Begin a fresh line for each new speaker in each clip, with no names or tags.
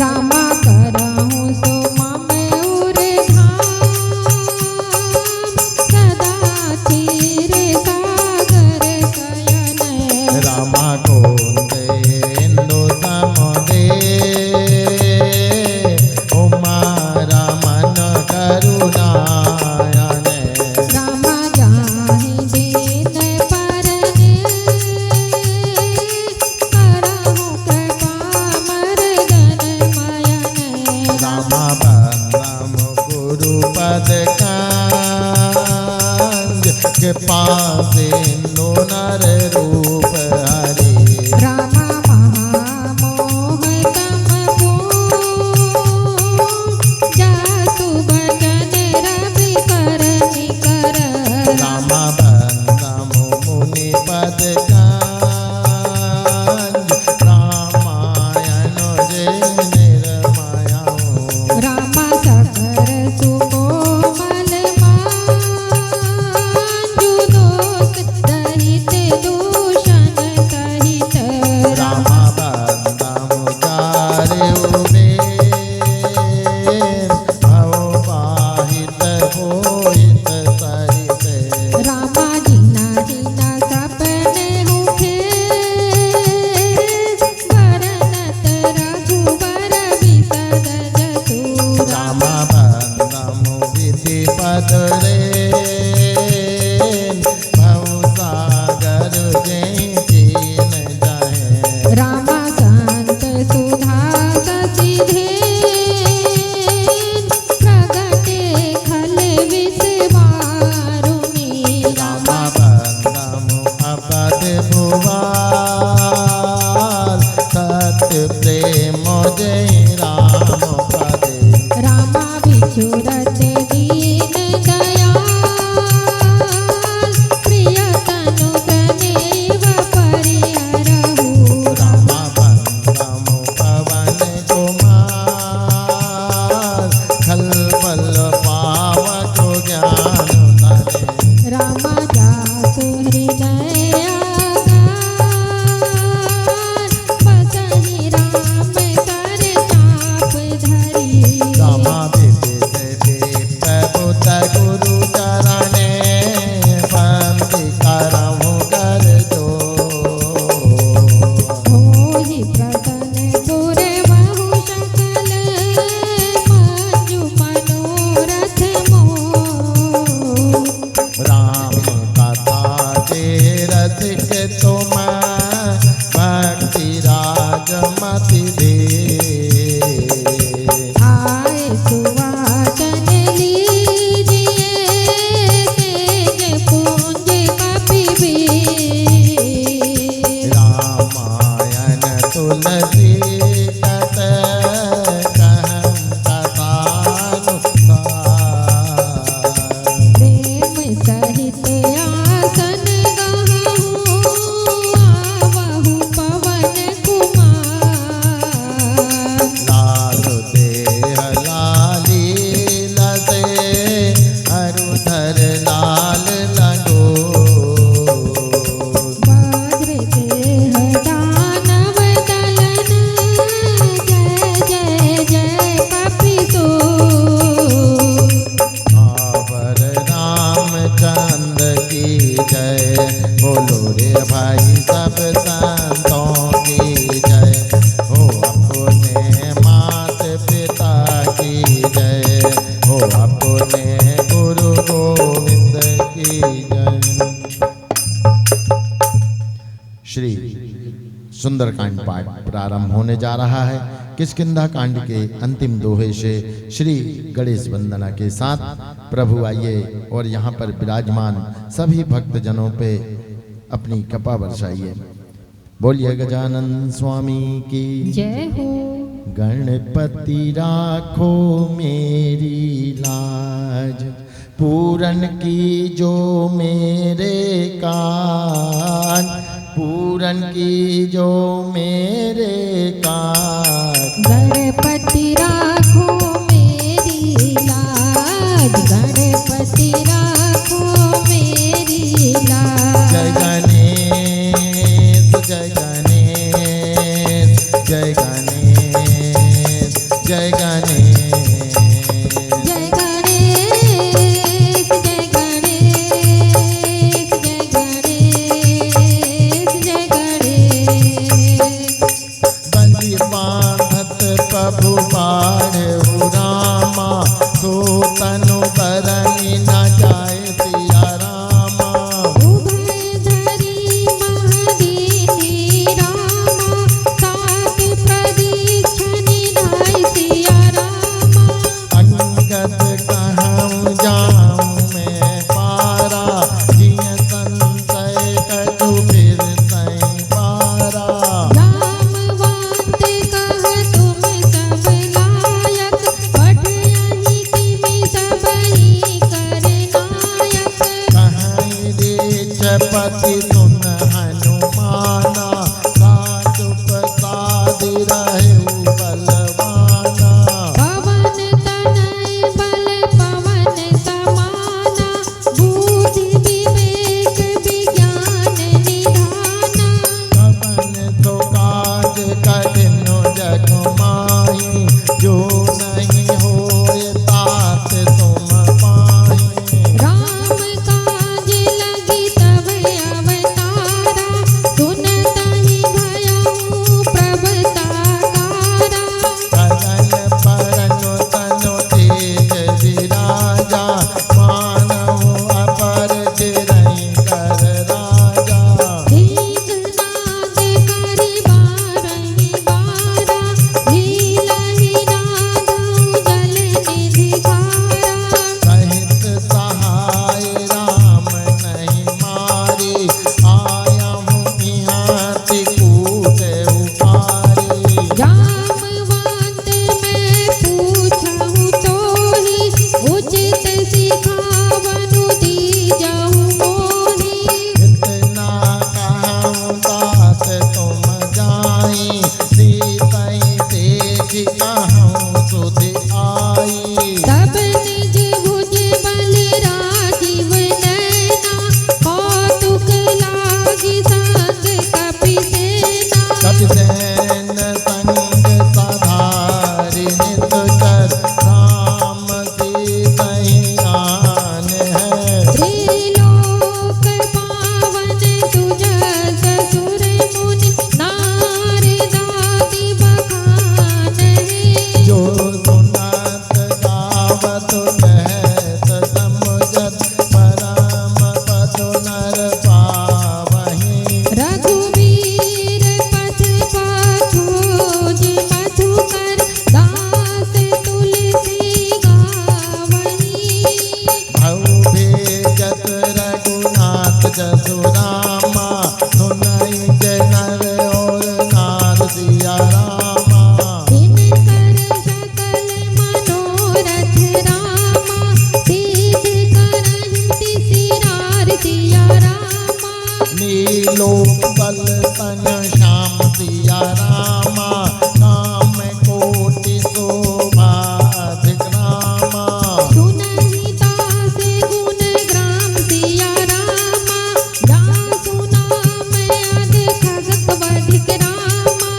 रामा करहूँ सो मयूर धाम सदा क्षीर सागर शयन
रामा कुंदे इंदु समुदे उमा रमन करुणायन
रामा जाहि दीन परने करहु कृपा मर्दन मयन
रामा बंदम गुरुपद कांज के पास इंदु नर रूप हरे
रामा महामोह तम जासु बचन रवि कर निकर
रामा बंदम मुनि पद कांज रामायण जे निर्मयाओ
रामा सकर सुकोमल मांजु दोष रहित दूषण सहित
रामा बंदम चारे उबे भव पाहित होइत सहित
रामा जीना जीना सपने हुखे भरनत रघुवर विसद जसु
रामा बंदम विधि पद रे भव सागर जे चीन जाहे
रामा शांत सुधा ससिधेन प्रगटे खल विषवारुणी
रामा बंदम अपद भुवाल सत्य प्रेम जय राम पदे
रामा बिछुरत दीन दयाल प्रिय तनु तनेव परिहरहु
रामा बंदम पवन कुमार खलबल पावक ज्ञान धरे
रामा जासु हृदय आकार बसहि राम कर चाप धरी
रामा विविध विप्रबुद्ध गुरु चरणे बंदी करहु कर जो
होहि प्रसन्न गुर बहु सकल मंजु मनोरथ मोह
राम कथा जे रसिक तुम भक्ति राज मति दे
आए सुवाचन लीजिए तेज पुंज कपिबे
रामायण तुलसी कत कहम कथानुसार
प्रेम सहित आसन गहूँ आवहु पवन कुमार
लाल देह लाली लसे अरुधर लाल लगो
वज्र देह दानव दलन जय जय जय कपिसो
आवर रामचंद्र की जय बोलो रे भाई सब संतों की जय हो अपने मात पिता की जय हो अपने गुरु गोविंद की जय। श्री सुंदरकांड पाठ प्रारंभ होने जा रहा है। किष्किंधा कांड के अंतिम दोहे से श्री गणेश वंदना के साथ प्रभु आइए और यहाँ पर विराजमान सभी भक्तजनों पे अपनी कृपा बरसाइए। बोलिए गजानन स्वामी की
जय हो
गणपति राखो मेरी लाज पूरन की जो मेरे काज पूरन की जो मेरे काज
गणपति राखो मेरी लाज गणपति राखो मेरी लाज
जय गणेश जय गणेश जय गणेश जय गणेश
जय गणेश जय गणेश जय गणेश जय गणेश
बलि बांधत प्रभु बाढ़ रामा सो तनु बरनी न जाए सिया रामा
उभय धरी महदीनी रामा सात प्रदीक्षण निधाय सिया रामा
अंगद कहूँ जाऊँ मैं पारा जिय संशय कछु फिर सै पारा
रामवंत कह तुम सब लायक पढ़यहि किमि सबहि कर नायक
कहीं पति सुन हनुमाना काचुप साधि रहु बलवाना
पवन तनय बल पवन समाना बुद्धि विवेक विज्ञान निधाना
पवन तो काज कठिन जग माही जो नहीं होए तात तुम पाही
राम काज लगी तब अवतारा सुनतहि भयउ प्रभताकारा
कदन परनु तनु तेज विराजा मानव अपर चिरई कर राजा
दीघनाद करि बारहि बारा लीलहि नादउ जल निधि धारा
सहित सहाय राम नहीं मारी आया हूँ यहाँ त्रिकूट उपारी
जामवंत मैं पूछहु तोहि उचित सिखावनु दीजहु मोहि
इतना कहूँ बात तुम जाई सीतई तेज कहूँ सुध आई
तब निज भुज बल राजीव नैना कौतुक लागी संग कपि सेना
कपिसेन संग सधारि नित कर राम सीतई आन है
त्रिलोक पावन सुजस सुर मुनि नारदादि बखान है
जो सुनत गावत कहत समुझत परम पद नर पावहि
रघुवीर पथ पाथोज मधुकर दास तुलसी गावहि
भव भेजत रघुनाथ जसु रामा सुनई जय नर और नार सिया रामा
दिनकर सकल मनोरथ रामा सिद्ध करहि सिरार सिया रामा
नीलो बल तन श्याम सिया रामा नाम कोटि शोभा अधिक रामा
सुनहि दास गुण ग्राम सिया रामा जासु नाम अधिक वधिक रामा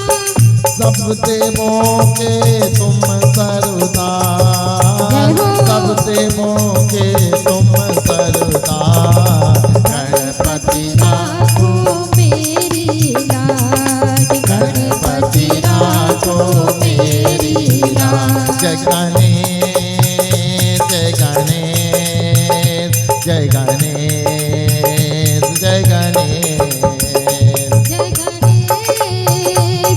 सब देवों के तुम सरदार
जय हो।
सब देवों के तुम सरदार गणपति
राखो मेरी लाज
गणपति राखो मेरी लाज जय गणेश जय गणेश जय गणेश जय गणेश
जय गणेश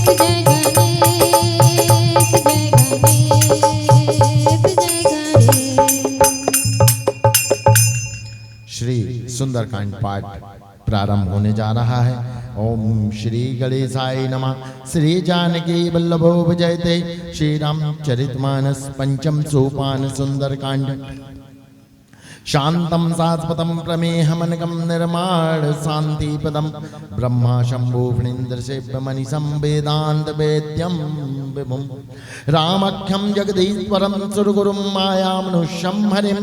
जय गणेश जय गणेश जय गणेश
श्री सुंदरकांड पाठ प्रारंभ होने जा रहा है। ओम श्री गणेशाय नमः। श्री जानकी वल्लभो विजयते। श्री रामचरितमानस पंचम सोपान सुंदरकांड। शांतं शाश्वतं प्रमेहमनकं निर्माण शांतिपदं ब्रह्मा शंभो फणीन्द्रसेव्यमनिशं वेदांत वेद्यं विभुं रामख्यं जगदीश्वरं सुरगुरुं मायामनुष्यं हरिं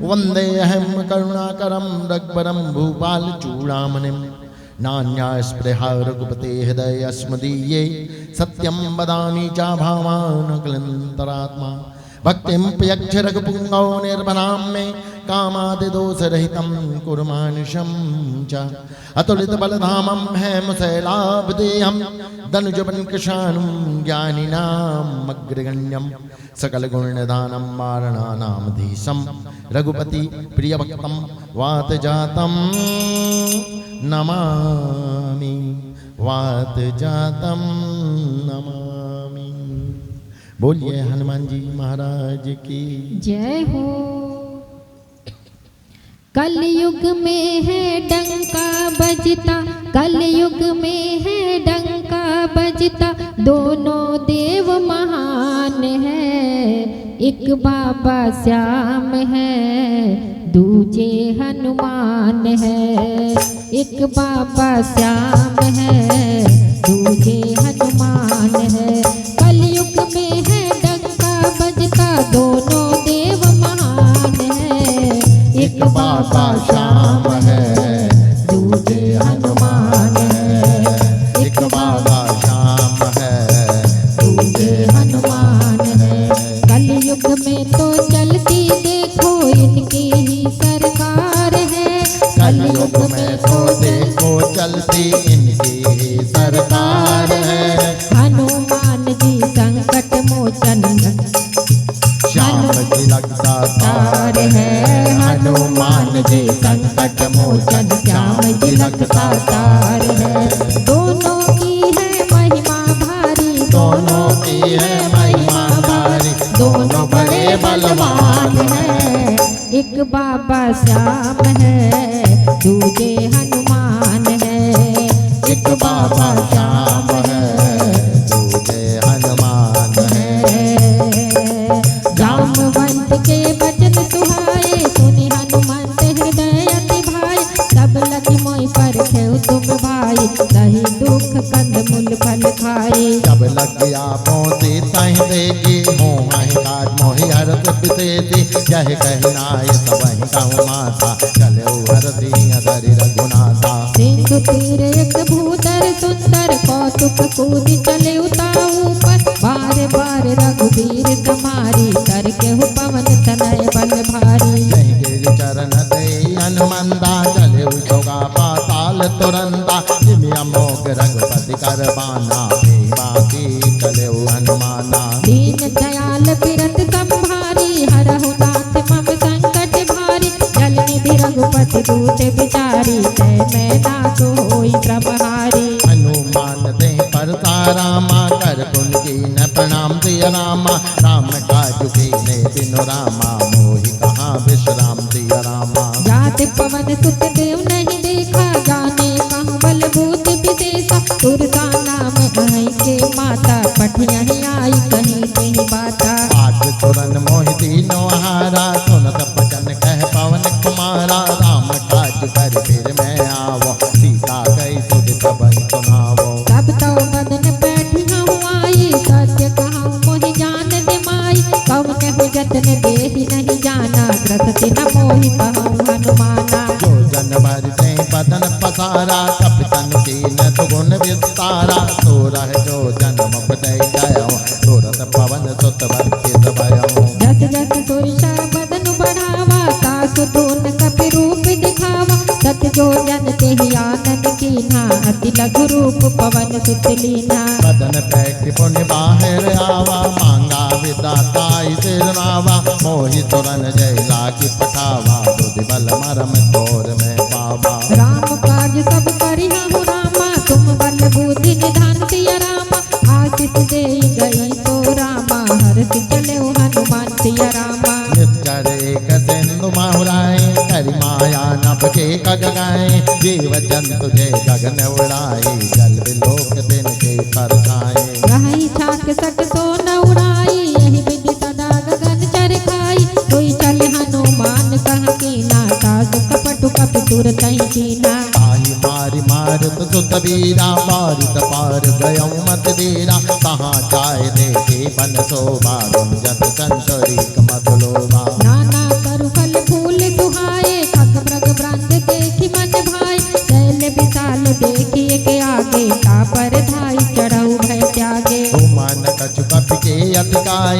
वन्देऽहं करुणाकरं रघुवरं भूपालचूडामणिं नान्या स्पृहा रघुपते हृदय अस्मदीये सत्यं वदामि चाभावानक्लन्तरात्मा भक्तिं प्रयच्छ रघुपुङ्गौ निर्मलां मे कामादिदोषरहितं कुरु मानुषं च अतुलितबलधामं हेमशैलाभदेहं दनुजवन्कृशानुं ज्ञानिनाम् अग्रगण्यं सकलगुणनिधानं वारणानामधीशं रघुपति प्रियभक्तं वातजातं नमामि वातजातं नमामि। बोलिए हनुमान जी महाराज की
जय हो। कलयुग में है डंका बजता, कलयुग में है डंका बजता, दोनों देव महान है। एक बाबा श्याम है, दूजे हनुमान है। एक बाबा श्याम है, दूजे हनुमान है। कलयुग में है डंका बजता, दोनों देव महान है। एक बाबा श्याम है, दूजे हनुमान है।
एक बाबा श्याम है, दूजे हनुमान है।
कलयुग में तो चलती देखो इनकी ही सरकार है।
कलयुग में तो देखो चलती इनकी ही सरकार है।
हनुमान जी संकट मोचन
श्याम जी लगता
तार है।
हनुमान जी संकट मोचन
श्याम जी लगता तार है। दोनों की है महिमा भारी,
दोनों की है महिमा भारी, दोनों बड़े बलवान
है। एक बाबा श्याम है, दूजे हनुमान है।
एक बाबा श्याम है, दूजे हनुमान है।
जामवंत के वचन सुहाए, सुनि हनुमंत हृदय अति भाई। सब लगी मोहि पर खेउ तुम भाई, सही दुख कंद मूल फल खाए।
जब लग गया पहुँचे तह देगी, मोहि काज मोहि हरत बिसेती। यह कहनाय सबहि कहु माता, चले हरति अधरि रघुनाथा।
सिंधु तीर एक भूधर सुंदर, कौतुक कूदि चले उताऊ पर। बार बार रघुवीर तुम्हारी, कर केहु पवन तनय बल भारी।
नहीं गिर चरण दे हनुमंदा, चले सोगा पाताल तुरंता। जिमि अमोघ रघुपति कर बाना, बाकी चले हनुमाना।
दीन दयाल बिरत संभारी, हरहु नाथ मम संकट भारी। जल निधि रघुपति दूत बिचारी, जय मैं नाथ होई प्रभहारी।
हनुमान दे परतारामा, कर पुन कीन प्रणाम दिय रामा। राम काज कीने बिनु रामा, मोहि कहाँ विश्राम दिय रामा।
जाति पवन सुत देव नहीं देखा, जाने कहूँ बल भूत विशेषा। तुरसा नाम अहि के माता, पठियहि आई कहीं कहीं बाता।
आज तुरन मोहि दीनो हारा, सुनत बचन कह पवन कुमारा। राम काज कर फिर मैं आवो, सीता गई सुध सबहि सुनावो।
तब तो बदन बैठी हूँ आई, सत्य कहूँ मोहि जान दे माई। कौन हो जतन देहि नहीं जाना, ग्रसति न मोहि कहूँ हनुमाना।
जो जन भर से बदन पसारा, कपितन कीन सुगुण विस्तारा। सोरह जो जन्म बदय गयो, सोरत पवन सुत वर्षित भयो।
जस जस सुरसा बदन बढ़ावा, तासु धून कपि रूप दिखावा। सत जो जन तेहि आनंद कीन्हा, अति लघु रूप पवन सुत लीन्हा।
बदन पैठ पुण्य बाहर आवा, मांगा विदाताई सिरनावा। मोहि तुरन जय लागी पठावा, बुद्धि बल मरम तोर में पावा।
राम काज सब करिहु रामा, तुम बल बुद्धि निधान सिया रामा। आशीष दे गई तो रामा, हर्ष चले हनुमान सिया रामा।
निश्चर एक सिंधु माहुराए, करि माया नभ के कग गाए। जीव जंतु जय गगन उड़ाए, जल विलोक दिन के परछाए।
रही छाक सट सो न उड़ाई, यही विधि सदा गगन चर खाई। कोई चल हनुमान कह कीना, सासु कपटु कपि तुरत ही कीना।
ताहि मारि मारत सुत वीरा, मारित पार गयौ मत देरा। कहाँ जाय देखे बन शोभा, गुंजत संतरिक मधुलोभा।
नाना करु फल फूल सुहाए, खग मृग ब्रंद देखि मन भाई। शैल विशाल देह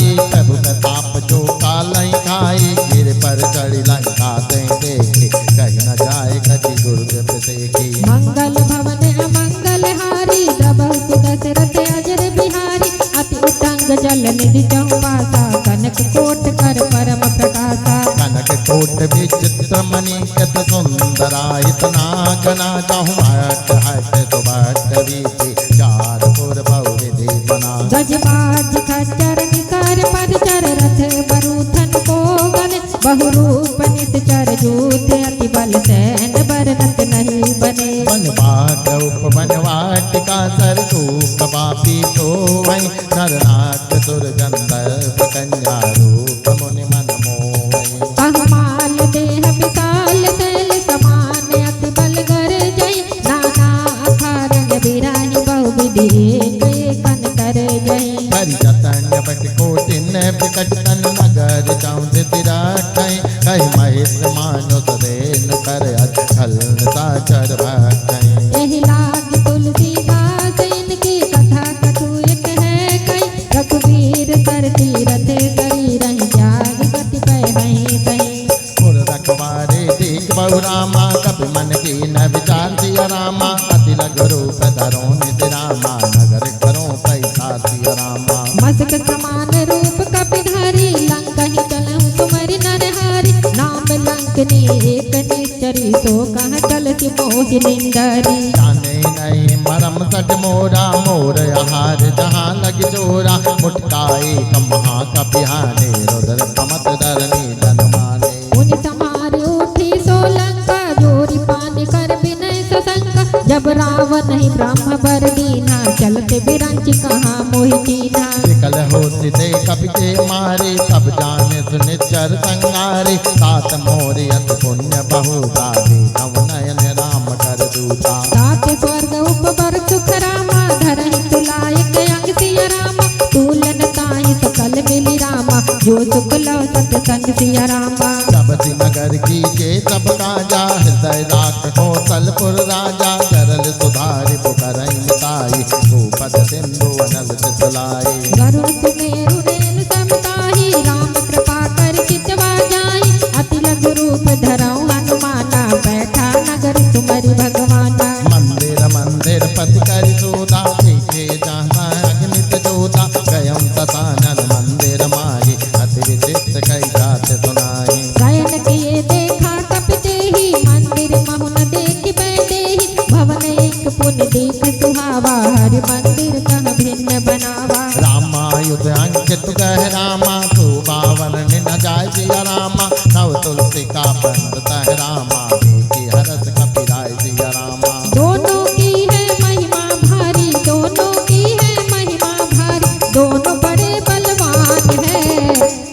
आई, प्रभु प्रताप जो काल ही खाई, गिर पर चढ़ी लंका ते देखे, कहीं न जाए कति गुरुदेव देखी।
मंगल भवन अमंगल हारी, द्रबहु दशरथ अजर बिहारी, अति उत्तंग जल निधि चौपासा, कनक कोट कर परम प्रकाशा।
कनक कोट विचित्र मणिकत सुंदरा, इतना घना चाहूँ हट हट तो भट्ट रीति, चार पुर बहुविधि बना।
गजबाज खच्चर निकर परचर, रथ बरूथन को गल, बहुरूप निश्चर जूथ, अति बल सैन बरनत नहीं बने।
वन बाग उपवन वाटिका सरसूख बापी तो वही, नर नाग सुर गंधर्व कन्या रूप मुनि मन मोहि।
कहमाल देह विशाल शैल समान, अति बल गर जय, नाना अखारन बिराही बहुविधि एक कन कर जय।
परिजतन बट कोटिन विकट तन नगर चौंद तिराठै, कहि महेश मानो सदेन कर अचल साचर भटै।
एहि लाग तुलसीदास इनकी कथा कथु एक है कई, रघुवीर सर तीरथ शरीर त्याग गति पै हहीं तहीं।
पुर रखवारे देख बहु रामा, कपि मन की न विचार सिया रामा, अति लघु रूप धरो निज रामा, नगर करो पैसा सिया रामा।
मस्तक समान रूप कपिधारी, लंका ही चलहु तुम्हारी नरहारी, नाम लंकनी एक निश्चरी, सो कह चलति मोहि निंदरी।
जाने नहीं मरम सट मोरा, मोर आहार जहाँ लग जोरा, मुटकाए कमहा कपिहाने, रुद्र कमत धरनी धन माने।
मुनि समार उठी सो लंका, जोरी पानी कर विनय सशंका, जब रावण ही ब्रह्म बर दीना, चलते बिरंच कहाँ मोहि कीना।
विकल हो सिदे कपि के मारे, तब जाने सुनिचर संगारे, तात मोरे अति पुण्य बहुतारी, नव नयन राम कर दूता।
सात स्वर्ग उपवर सुख रामा, धरहि तुलायक अंग सिया रामा, तूलन ताहि सकल मिली रामा, जो सुख लव सत्संग सिया रामा।
सबति नगर की के सब काजा, हृदय राख कौशलपुर राजा, सरल सुधारि पुकरहि मिताई, भूपत सिंधु अनल सुलाए।
गरुड़ सुमेरु रेणु समताहि, राम कृपा कर चितवा जाई, अति लघु रूप धरऊ हनुमाना, बैठा नगर तुमरि भगवाना।
मंदिर मंदिर पति करि सोदा, देखे जहाँ अग्नित जोता, गयम सतानन मंदिर माही, अति विचित्र कई जात सुनाई।
शयन किए देखा कपि तेहि, मंदिर महु न देखि बैठेहि, भवन एक पुन देख सुहावा, हरि मंदिर कह भिन्न बनावा।
रामायुध अंकित कह रामा, सुबावन न जाय सिया रामा, नव तुलसी का बंद तह रामा, देखी हरस कपिराय सिया रामा।
दोनों की है महिमा भारी, दोनों की है महिमा भारी, दोनों बड़े बलवान है,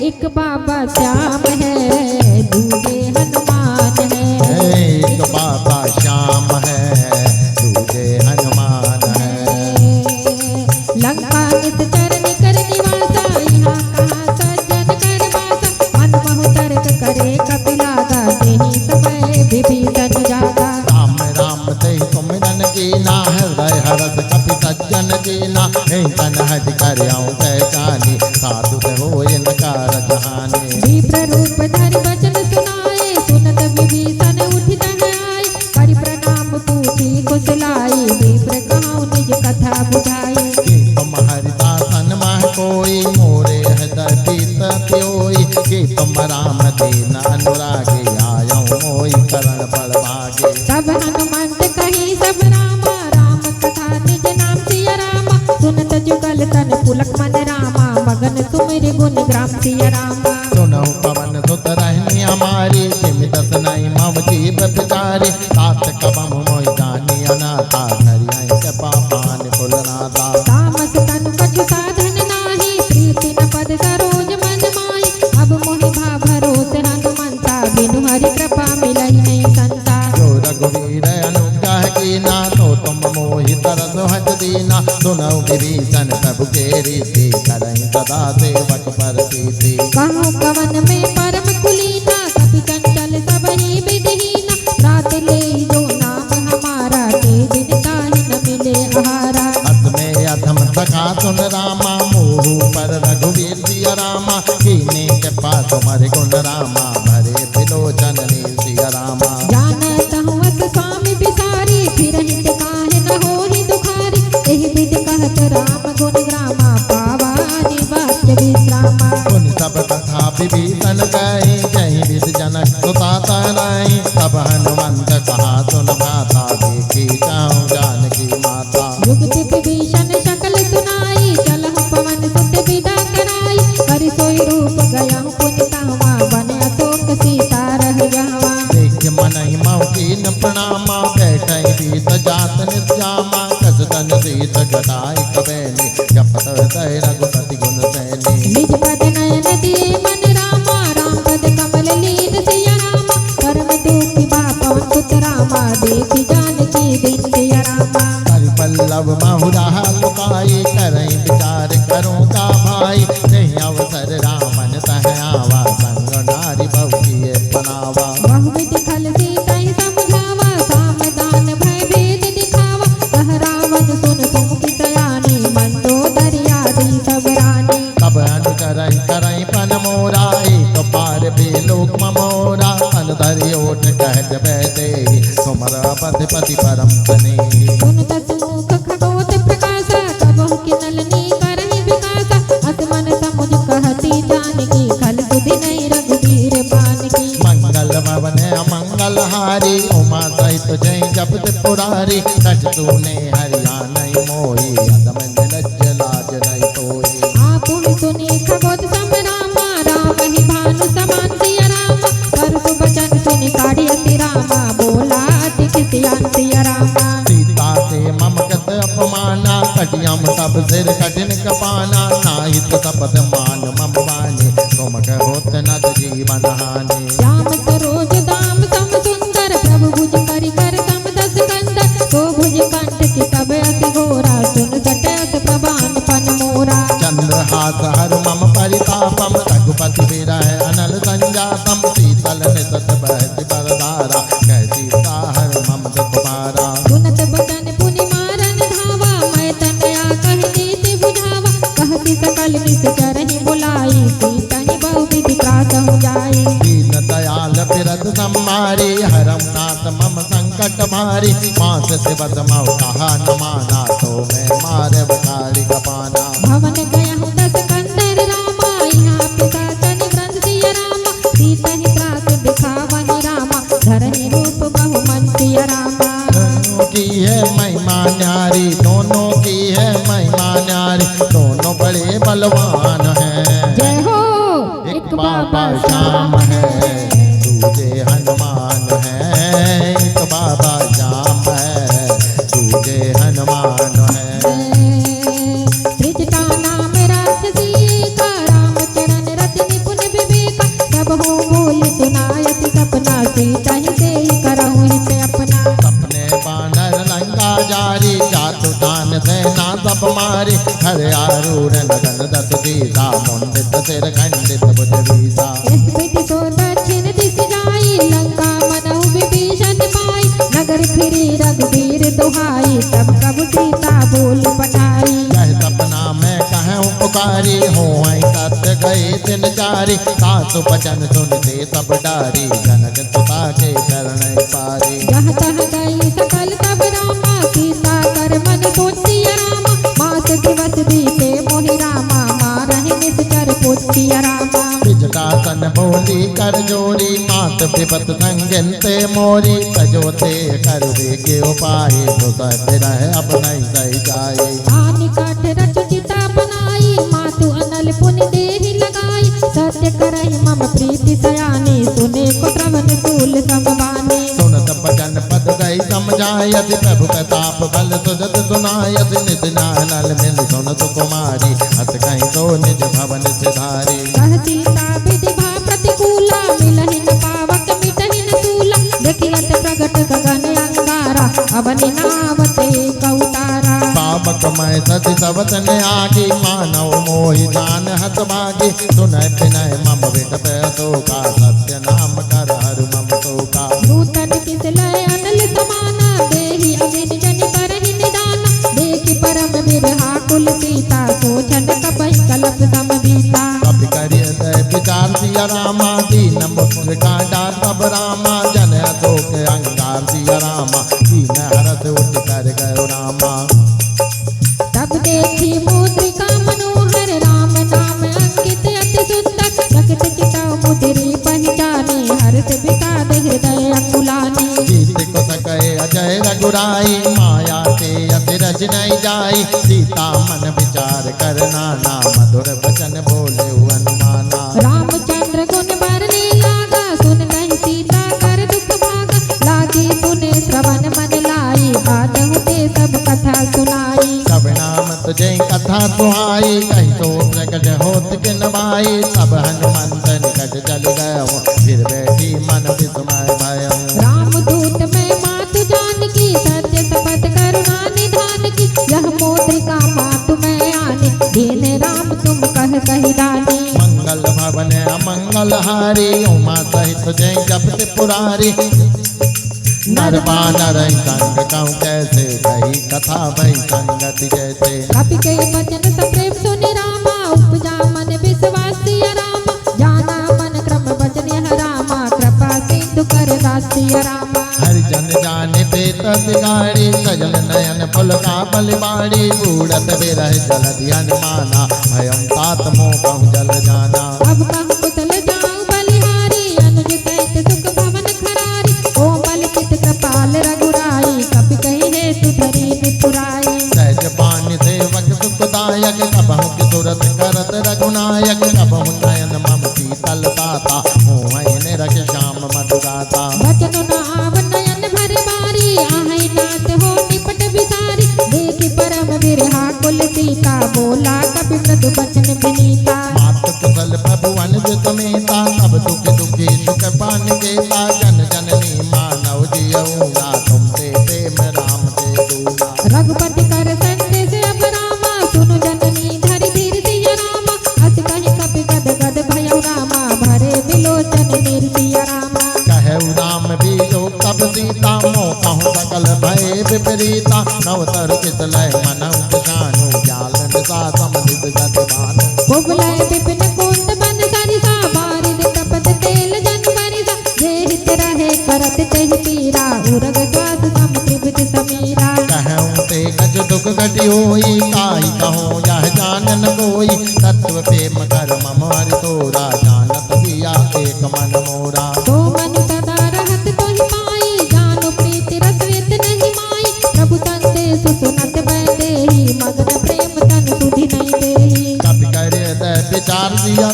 एक बाबा श्याम है, दूजे हनुमान है।
एक बाबा श्याम है, दूजे हनुमान है।
लंका निश्चर निकर निवासा, यहाँ कहाँ सज्जन कर वासा, मन महु तर्क करे कपिलागा, तेहि समय विभीषण जागा।
राम राम ते सुमिरन कीना, हृदय हरस कपि सज्जन कीना, तन हट कर पहचानी, साधु होय नकार जहानी।
विप्र रूप धरि वचन सुनाए, सुनत विभीषण उठि तह आए, करि प्रणाम पूछी कुशलाई, विप्र कहूँ निज कथा बुझाई।
कि तुम हरिदासन मह कोई, मोरे हृदय पीत प्योई, कि तुम राम दीन अनुरागी, आयो मोई करण बड़ भागे।
सब हनुमंत कही सब रामा, राम कथा निज नाम सिया रामा, सुनत जुगल तन पुलक मन रामा, मगन सुमिर गुण ग्राम सिया रामा।
सुनो पवन सुत रहनी हमारी, जिम दस नहीं मम जीव बिचारी, तात कबम मोहि जानी अनाथा, धरियाई के पापान कुलनाथा।
तामस तनु कछु साधन नाही, प्रीति न पद सरोज मन माही, अब मोहि भा भरोसे हनुमंता, बिनु हरि कृपा मिलहि नहीं संता।
जो रघुवीर अनुग्रह कीना, तो तुम मोहि तरस हट दीना, सुनौ विभीषण प्रभु के रीति, करहि सदा सेवक पर प्रीति।
कहूँ कवन में परम कुलीना, कपि चंचल सबहि विधिहीना, रात ले जो नाम हमारा, ते दिन ताहि न मिले आहारा।
अत में अधम सखा सुन रामा, मोहु पर रघुवीर सिया नामा, कीने के पास तुम्हारे गुण रामा, भरे बिलोचन नील सिया रामा।
जानत हुअस स्वामी बिसारी, फिरहित काहे न होहि दुखारी, एहि विधि कहत राम गुण ग्रामा, पावा निवास विश्रामा।
उन सब कथा विभीषण कही, जय विधि जनक सुता तराई, तब हनुमंत कहा सुन भाता, देखी जाऊं जानकी माता।
युगति विभीषण सकल सुनाई, चलहु पवन सुत विदा कराई, करि सोई रूप गयहु पुनि तावा, बने अशोक सीता रह जावा।
देख मनहि मौकीन प्रणामा, बैठै बीत जात नित्यामा, कसदन शीस घटाई कबैनी, जपत हृदय रघुपति गुण सैनी।
निज पद नयन दिए मन रामा, राम पद कमल लीन सिया रामा, परम दुखी बा पवन सुत रामा, देखी जानकी दीन सिया रामा।
हरि पल्लव बहुराह लुकाई, करई विचार करूं का भाई, नहीं अवसर रामन तह आवा, संग नारी बहु किए बनावा।
बहुविधि खल सीतहि समझावा, सामदान भय भेद दिखावा, कह रावण सुन सुमुखी सयानी, मंदोदरी आदि सब रानी।
तब अनुचरई करई पन मोरा, एक पार भी लोक ममोरा, तन धरि ओठ कहत बैठे, तुमर पति परम तने।
सुनत सुमुख खगोत प्रकाशा, कबहु किनलनी करहि विकासा, अस मन समुझ कहती जानकी, खल सुधि नहीं रघुबीर पानकी।
मंगल भवन अमंगल हारी, उमा सहित जय जपत पुरारी, सच तूने हरियाणा मोही, अदम लज्ज लाज नहीं तोई।
आपुन सुनी खगोत सम रामा, राम ही भानु समान सिया रामा, परसु बचन सुनि काढ़ी अति रामा, बोला अति किसियान सिया रामा।
सीता से ममकत अपमाना, कटियम सब सिर कठिन कपाना, नाहित सपथ मान मम वाणी, तुम होत न जीवन हानि।
श्याम सरोज दाम सम सुंदर, प्रभु भुज करि कर सम दस कंदर, को भुज कंठ की तब अति घोरा, सुन सटे अस प्रभान पन मोरा।
चंद्रहास हर मम परितापम, रघुपति विरह अनल संजातम, शीतल निसत बहति बरधारा, कह सीता हर मम तुम्हारा।
सुनत बचन पुनि मारन धावा, मैं तनया कहि नीति बुझावा, कहति सकल निश्चरहि बुलाई, सीतहि बहु विधि त्रासहु जाई।
दीन दयाल बिरद सम्मारी, हरम नाथ मम संकट भारी, पास सिवत मऊ कहा न माना, तो मैं मारे बकारी कपाना।
भवन गयहु दस कंदर रामा, यहाँ पिशाचन ग्रंथ सिया रामा, सीतहि त्रास दिखावहि रामा, धरहि रूप बहु मन सिया रामा।
दोनों की है महिमा न्यारी, दोनों की है महिमा न्यारी, दोनों बड़े बलवान हैं।
जय हो
एक बाबा श्याम है, दूजे हनुमान है, एक बाबा श्याम है, दूजे हनुमान है।
त्रिजटा नाम राक्षसी का, रामचरण रति निपुण विवेका, सब हो बोल सुनायति सपना, सीतहि सेहि करहु हित अपना।
सपने बानर लंका जारी, जातु दान सेना सब मारी, हर आरूढ़ नगन दस दीसा, मुंडित सिर खंडित भुज बीसा।
इस विधि सो दक्षिण दिश जाई, लंका मनहु विभीषण पाई, नगर फिरी रघुबीर दुहाई, तब प्रभु सीता बोल पठाई।
यह सपना में कहूँ पुकारी, हो सत्य गए दिन जारी, सासु बचन सुनते सब डारी, जनक सुता के चरण पारी।
जहाँ तहाँ गई सकल तब रामा, सीता कर मन सोच सिया रामा, मास दिवस बीते मोहि रामा, मारहि निश्चर पूछ सिया रामा।
विजटासन बोली कर जोरी, मात विपत संगिन ते मोरी, तजोते करवे के उपाय, तो सत्य रहे अब नहीं सही जाए।
आनि काठ रच चिता बनाई, मातु अनल पुनि देहि लगाई, सत्य करहि मम प्रीति सयानी, सुने को श्रवण शूल समबानी।
सुनत बचन पद गई समझायति, प्रभु प्रताप बल सुजत सुनायति, निज नानल मिल सुनत कुमारी, हस कहीं तो निज भवन सिधारी।
कह सीता विधि भा प्रतिकूला, मिलहि न पावक मिटहि न सूला, देखियत प्रगट गगन अंगारा, अवनि नावते कौतारा।
पावक मैं सति सवतन आगी, मानव मोहि जान हत भागी, सुनय विनय मम विटप शोका, सत्य नाम कर हर मम शोका।
नूतन किस लय अनल समाना, देहि अगिन जन करहि निदाना, देखि परम बिरहा कुल सीता, सोचन कपहि कलप सम बीता।
कपि सिया रामा, दीन मुद्र कांडा तब रामा, जन अशोक अंगार सिया रामा, दीन हरस उठ कर गयो रामा।
तब देखी मुद्रिका मनोहर, राम नाम अंकित अति सुंदर, चकित चिता मुद्री पहचाने, हर्ष विषाद हृदय अकुलाने।
जीत को सके अजय रघुराई, माया के अतिरज नहीं जाई, सीता मन विचार करना, ना मधुर वचन बोले अनुमाना।
रामचंद्र गुण बरने लागा, सुन नहीं सीता कर दुख भागा, लागी सुने श्रवण मन लाई, आदहु ते सब कथा सुनाई।
सब नाम तुझे कथा सुहाई, कहीं तो प्रकट होत के नवाई, सब हनुमंत निकट चल गयो, फिर बैठी मन विस्मय भयो।
रामदूत में मातु जानकी, सत्य शपथ करुणा निधान की, यह मुद्रिका मातु में आने, दीन राम तुम कह कही दानी।
मंगल भवन अमंगल हारी, उमा सहित जय जपत पुरारी, नर बानर संग कहूँ कैसे, कही कथा भई संगति जैसे।
कपि के वचन सप्रेम सुनि रामा, उपजा मन विश्वास सिया रामा, जाना मन क्रम वचन यह रामा, कृपा सिंधु कर दास सिया रामा।
हरि जन जाने बेत बिगाड़ी, सजल नयन फुल का बलिबाड़ी, बूढ़त बिरह जल ध्यान माना, भयम तात मोह कहूँ जल जाना।
अब कहूँ कुशल जाऊँ बलिहारी, अनुज सहित सुख भवन खरारी, कोमल चित कृपाल रघुराई, कपि कही हेतु धरी निपुराई।
सहज पान सेवक सुखदायक, कबहु की सुरत करत रघुनायक, कबहु नयन मम शीतल दाता, मोहन रख श्याम मधुगाता।
वचन न आव नयन भर बारी, आहै नाथ हो निपट विसारी, देखि परम बिरहा कुल सीता, बोला कपि मृदु वचन विनीता।
मात कुशल प्रभु अनुज समेता, सब दुख दुखी सुख पान केता, जन जननी मानव जियऊना, तुमसे प्रेम राम से दूना।
रघुपति कर संदेश अब रामा, सुनु जननी धरि धीर सिया रामा, हस कहि कपि गद गद भयउ रामा, भरे बिलोचन नीर सिया रामा।
कहु राम बीजो तब सीता, मोह कहूँ सकल भय विपरीता, नवतर किस लय मनऊ दिशानु, जाल निशा समधित गत भानु।
कुबलय विपिन कुंद बन सरिसा, बारिद तपत तेल जन बरिसा, जे हित रहे करत तेहि पीरा, उरग श्वास सम त्रिभुज समीरा।
कहूँ ते गज दुख घटी होई, ताहि कहूँ यह जानन कोई, तत्व प्रेम कर मम हरि तोरा, जानत बिया एक मन मोरा।
तो मन सदा रहत तोहि पाई, जानु प्रीति रस वेत नहीं माई, प्रभु संदेश सुनत बैदेहि, मगन प्रेम तन सुधि नहीं देहि।
कपि करे हृदय विचार दिया,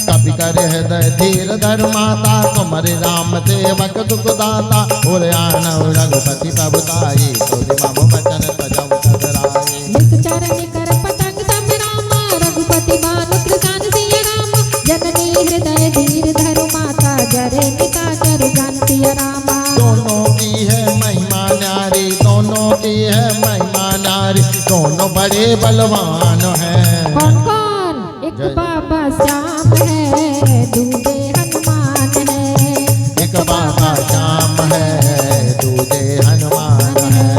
कपि करे हृदय धीर धर माता, तुम्हारे राम सेवक दुख दाता, और आनव रघुपति प्रभुताई, तुझ मम वचन तजौ सदराई।
निश्चर निकर पतंग सब रामा, रघुपति बानु कृसान सिया रामा, जननी हृदय धीर धरु माता, जरे निशाचर जान सिया रामा।
दोनों की है महिमा न्यारी, दोनों की है महिमा न्यारी, दोनों बड़े बलवान हैं।
कौन कौन? एक बाबा श्याम है, दूजे हनुमान है।
एक बाबा श्याम है, दूजे हनुमान है।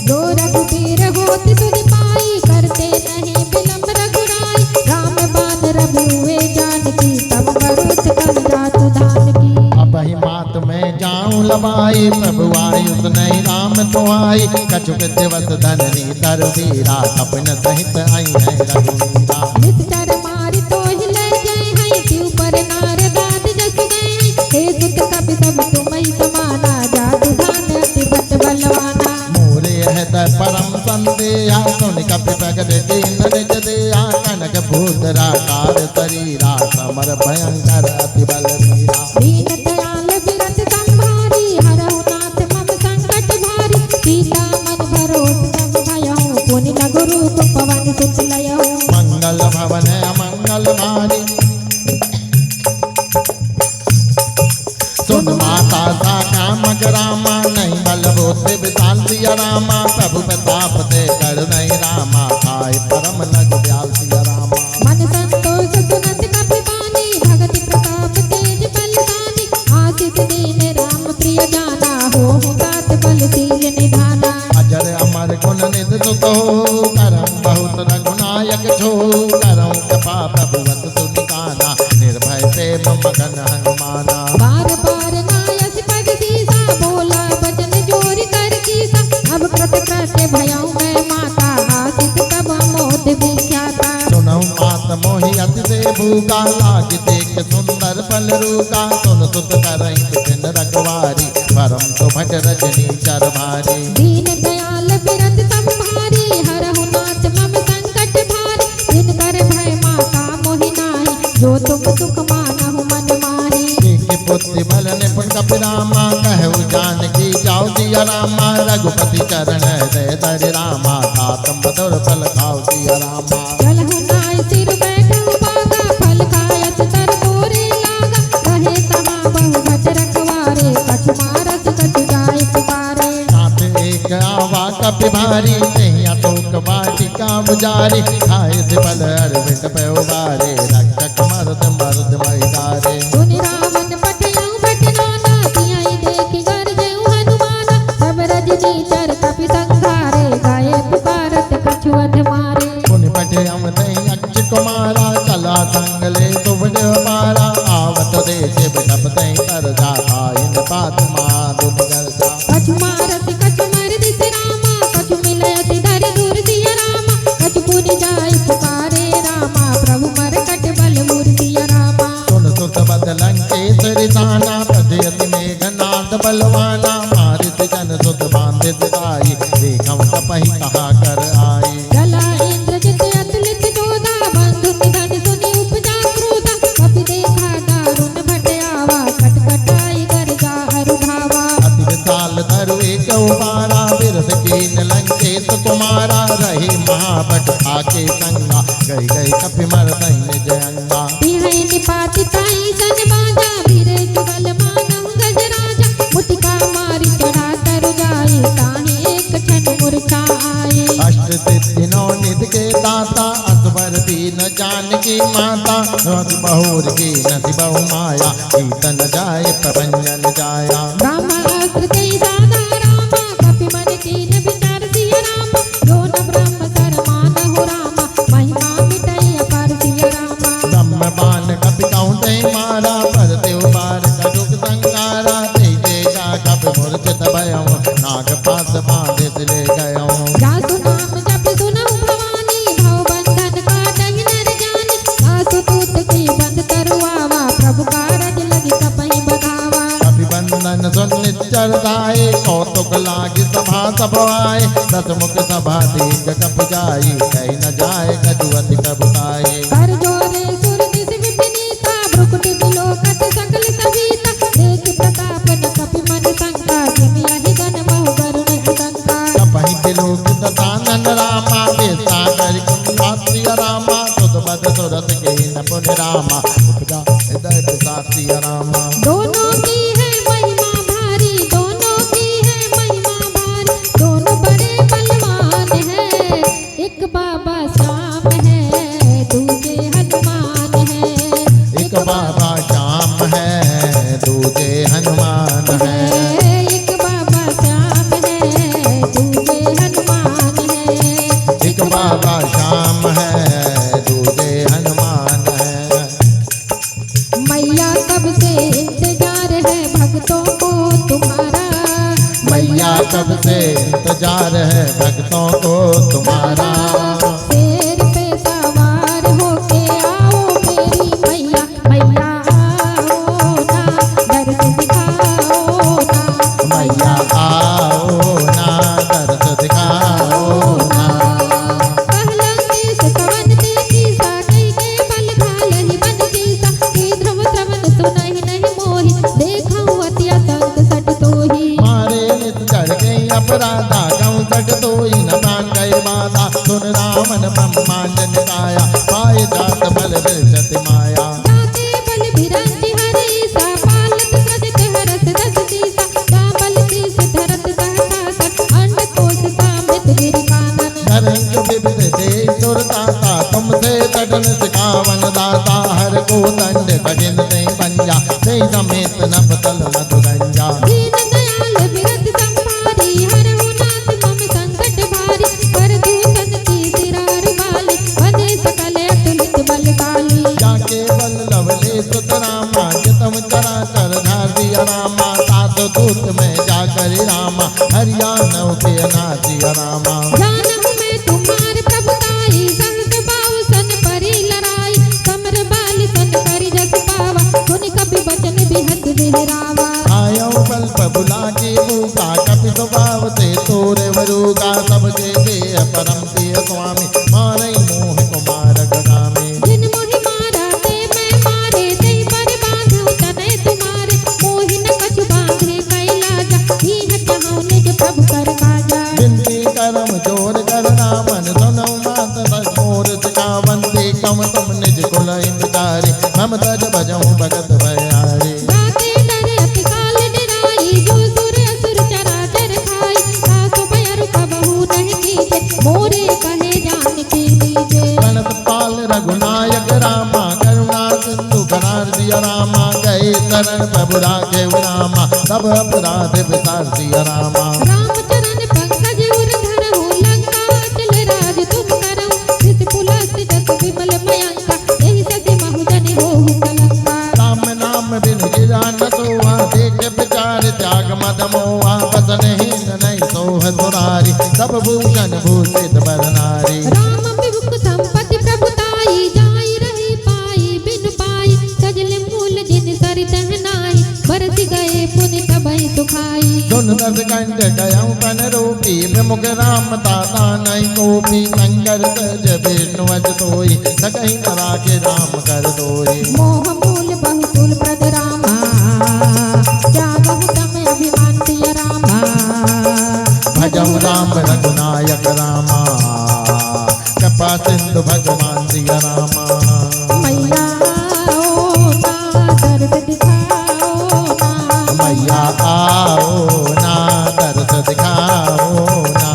दो रघुबीर होत सुनि पाई, करते नहीं विलम्ब रघुराई, राम बान रघुए जानकी, तब करुत कह जातु धान की।
अब ही मात में जाऊं लबाई, प्रभु आयुष नहीं राम तो आई, कछुक दिवस धननी तर वीरा, अपने सहित आई है रघुवीरा।
निश्चर मारि तोहि ले जय है, शिव पर नारदाद जस गए, हे सुत कपि सब तुमहि समाना, जातु धान अति बत बलवाना।
मोरे हृदय परम संदेहा, सुन कपि प्रगट दीन निज देहा, कनक भूधरा कार शरीरा, समर भयंकर अति बलवीरा।
दीन दयाल बिरत संभारी, हरहु नाथ मम संकट भारी, सीता मन भरोस सब भयहु, पुनि लघु रूप पवन सुत लयहु।
मंगल भवन अमंगल भारी, सुन माता सा काम रामा, नहीं बल बुद्धि विशाल सिया रामा, प्रभु प्रताप ते कर नहीं रामा, आए परम लग ब्याल सिया रामा।
मन संतोष सुनत कपि बानी, भगति प्रताप तेज बलदानी,
मगन हनुमाना।
बार बार नायस पग सीसा बोला बचन जोर कर कीसा। अब कृत कृत्य भयऊ मैं माता आसित तब मोद विख्याता।
सुनऊ मात मोहि अति से भूखा लाग देख सुंदर फल रूखा। सुन सुत करई बिपिन रखवारी परम तो भट रजनी चर भारी।
दीन दयाल बिरत संभारी हरहु नाथ मम संकट भारी। जिन कर भय माता मोहि नाहि जो तुम सुख मानहु मन माही।
के पुत्र बल निपुण कपिरामा कहु जानकी जाऊ सिया रामा। रघुपति चरण हृदय धरि रामा तात मधुर फल खाऊ सिया रामा।
चलहु नाय सिर बैठहु बागा फल खायत तर तोरे लागा। रहे तमा बहु भट रखवारे कछु मारस कछु जाय पुकारे।
साथ एक आवा कपि भारी नहीं अतोक वाटिका बुझारी। खाए से बल अरविंद पे उबारे रक्षक मर्द मर्द मैदारे।
सुनि रावण पठयउ बटनाना तियहि देखि गरजेउ हनुमाना। सब रजनी चर कपि संघारे गाये पुकारत कछु अध मारे।
पुनि पटे हम तई अक्ष कुमारा चला संग ले तुवड मारा। आवत देश बिटप तई कर जाता इन बात माधुन गर्जा।
कछु मारत कछु मरदिस रामा कछु मिलयति धरि दूर सिया रामा। कछु पुनि जाय पुकारे रामा प्रभु मरकट बल मुर सिया रामा।
सुन सुत बद लंकेश्वरी ताना पदयति मेघनाद बलवाना। मारित जन सुत बांधित गाई देखम कपहि कहा कर आई।
चला इंद्रजित अतुलित जोधा बंधु निधन सुनि उपजा क्रोधा। कपि देखा दारुण भट आवा कटकटाई गर्जा अरु धावा।
अति विशाल धरु एक उबारा बिरस कीन लंकेश कुमारा। रही महाभट आके संगा गई गई कपि मर्दई निज अंगा।
बिहै निपाति ताई सन बाजा वीरे जुगल मानव गज राजा। मुटिका मारी चढ़ा तरु जाई ताहि एक क्षण मूर्छा आई।
अष्ट सिद्धि नौ निधि के दाता असवर दीन जानकी माता। रति बहुर की नति बहु माया कीर्तन जाय प्रभंजन जाया।
ब्रह्मास्त्र ते साधा रामा कपि मन कीन विचार सिया रामा। जो न ब्रह्म सर मानहु रामा महिमा मिटई अपार सिया रामा।
ब्रह्म बाण कपि कौंते मारा परते उबार कटुक संगारा। ते जा कपि मूर्छित भयउ नाग पास बांधित ले गयउ।
जासु नाम जप सुनहु भवानी भव बंधन काटहि नर जानी। सासु दूत की बंद तरुआवा प्रभु कारज लगी कपहि बधावा।
अभिबंधन सुन निच्चर दाए कौतुक लागी सभा सब आए। दस मुख सभा दीर्घ कप जाई कहीं न जाए कजुअति प्रभुताए।
कर जोरे सुर निस विपिनीता भ्रुकुट बिलोकत सकल सविता। देख प्रताप न कपि मन शंका जिमि यहि गन बहु करुण शंका।
कपहि बिलोक दसानन रामा बेसा कर कुंदासी रामा। सुत बद सुरत के न पुन रामा उपजा हृदय पिसासी रामा।
दोनों की है महिमा भारी दोनों की है महिमा भारी। दोनों बड़े बलवान हैं एक बाबा श्याम है दूजे हनुमान है।
एक बाबा श्याम है दूजे हनुमान है।
एक बाबा श्याम है दूजे हनुमान है।
एक बाबा श्याम है दूजे हनुमान है।
मैया कब से इंतजार है भक्तों को तुम्हारा।
मैया कब से इंतजार है भक्तों को तुम्हारा।
शेर पे सवार होके आओ मेरी मैया। मैया आओ ना दर्श दिखाओ ना।
मैया आओ ना दर्श दिखाओ ना।
पहला केस कवन देखी सा कई के बल घालहि बन कीसा। की ध्रुव श्रवण सुनहि नहीं मोहि देखहु अति असंग सट तोहि।
मारे नित चढ़ गई अपराधा गौ सट तोई न मान गए बाधा। सुन रावण ब्रह्मांड निकाया पाए जात बल विरजति माया।
जाते बल भिरंजि हरीसा पालत सजत हरस दस दिशा। जाबल शीस धरत सहसा अंड कोश सामित गिरि कानन।
नरंग विविध दे सुरदाता तुमसे तटन सिखावन दाता। हर को दंड कठिन नहीं पंजा नहीं समेत नपतल मधुगंजा।
दीन दयाल बिरत संभारी हरहु नाथ मम संकट भारी। कर दूषण की सिरार वाली बने सकल अतुलित बल काली।
जाके बल लवले सुतरामा सिया रामा, गए शरण प्रभु राघव रामा, सब अपराध विसार सिया रामा।
रामचरण पंकज उर धरहु, लंका चले राज तुम करहु, धृत पुलस्त जस विमल मयंका, यही सति महुजन होहु कलंका।
राम नाम बिनु गिरा न सोहा, देख विचार त्याग मद मोहा, बसनहीन नहीं सोह सुरारी, सब भूषण भूषित बर नारी।
राम विमुख संपत्ति प्रभुताई, जाई रही पाई बिन पाई, सजल मूल जिन सरित नाई, बरस गए पुनि तबहि सुखाई।
सुन दस कंठ गयं पन रूपी, प्रमुख राम दाता नहीं कोपी, शंकर सज विष्णु अज सोई, सकहि न राखे राम कर दोई।
मोह मूल बहुतुल प्रद रामा, त्यागहु तम अभिमान सिय रामा।
भजहु राम रघुनायक रामा, कृपा सिंधु भगवान सिया रामा।
मैया ओ ना दर्द दिखाओ ना,
मैया आओ ना दर्श दिखाओ ना।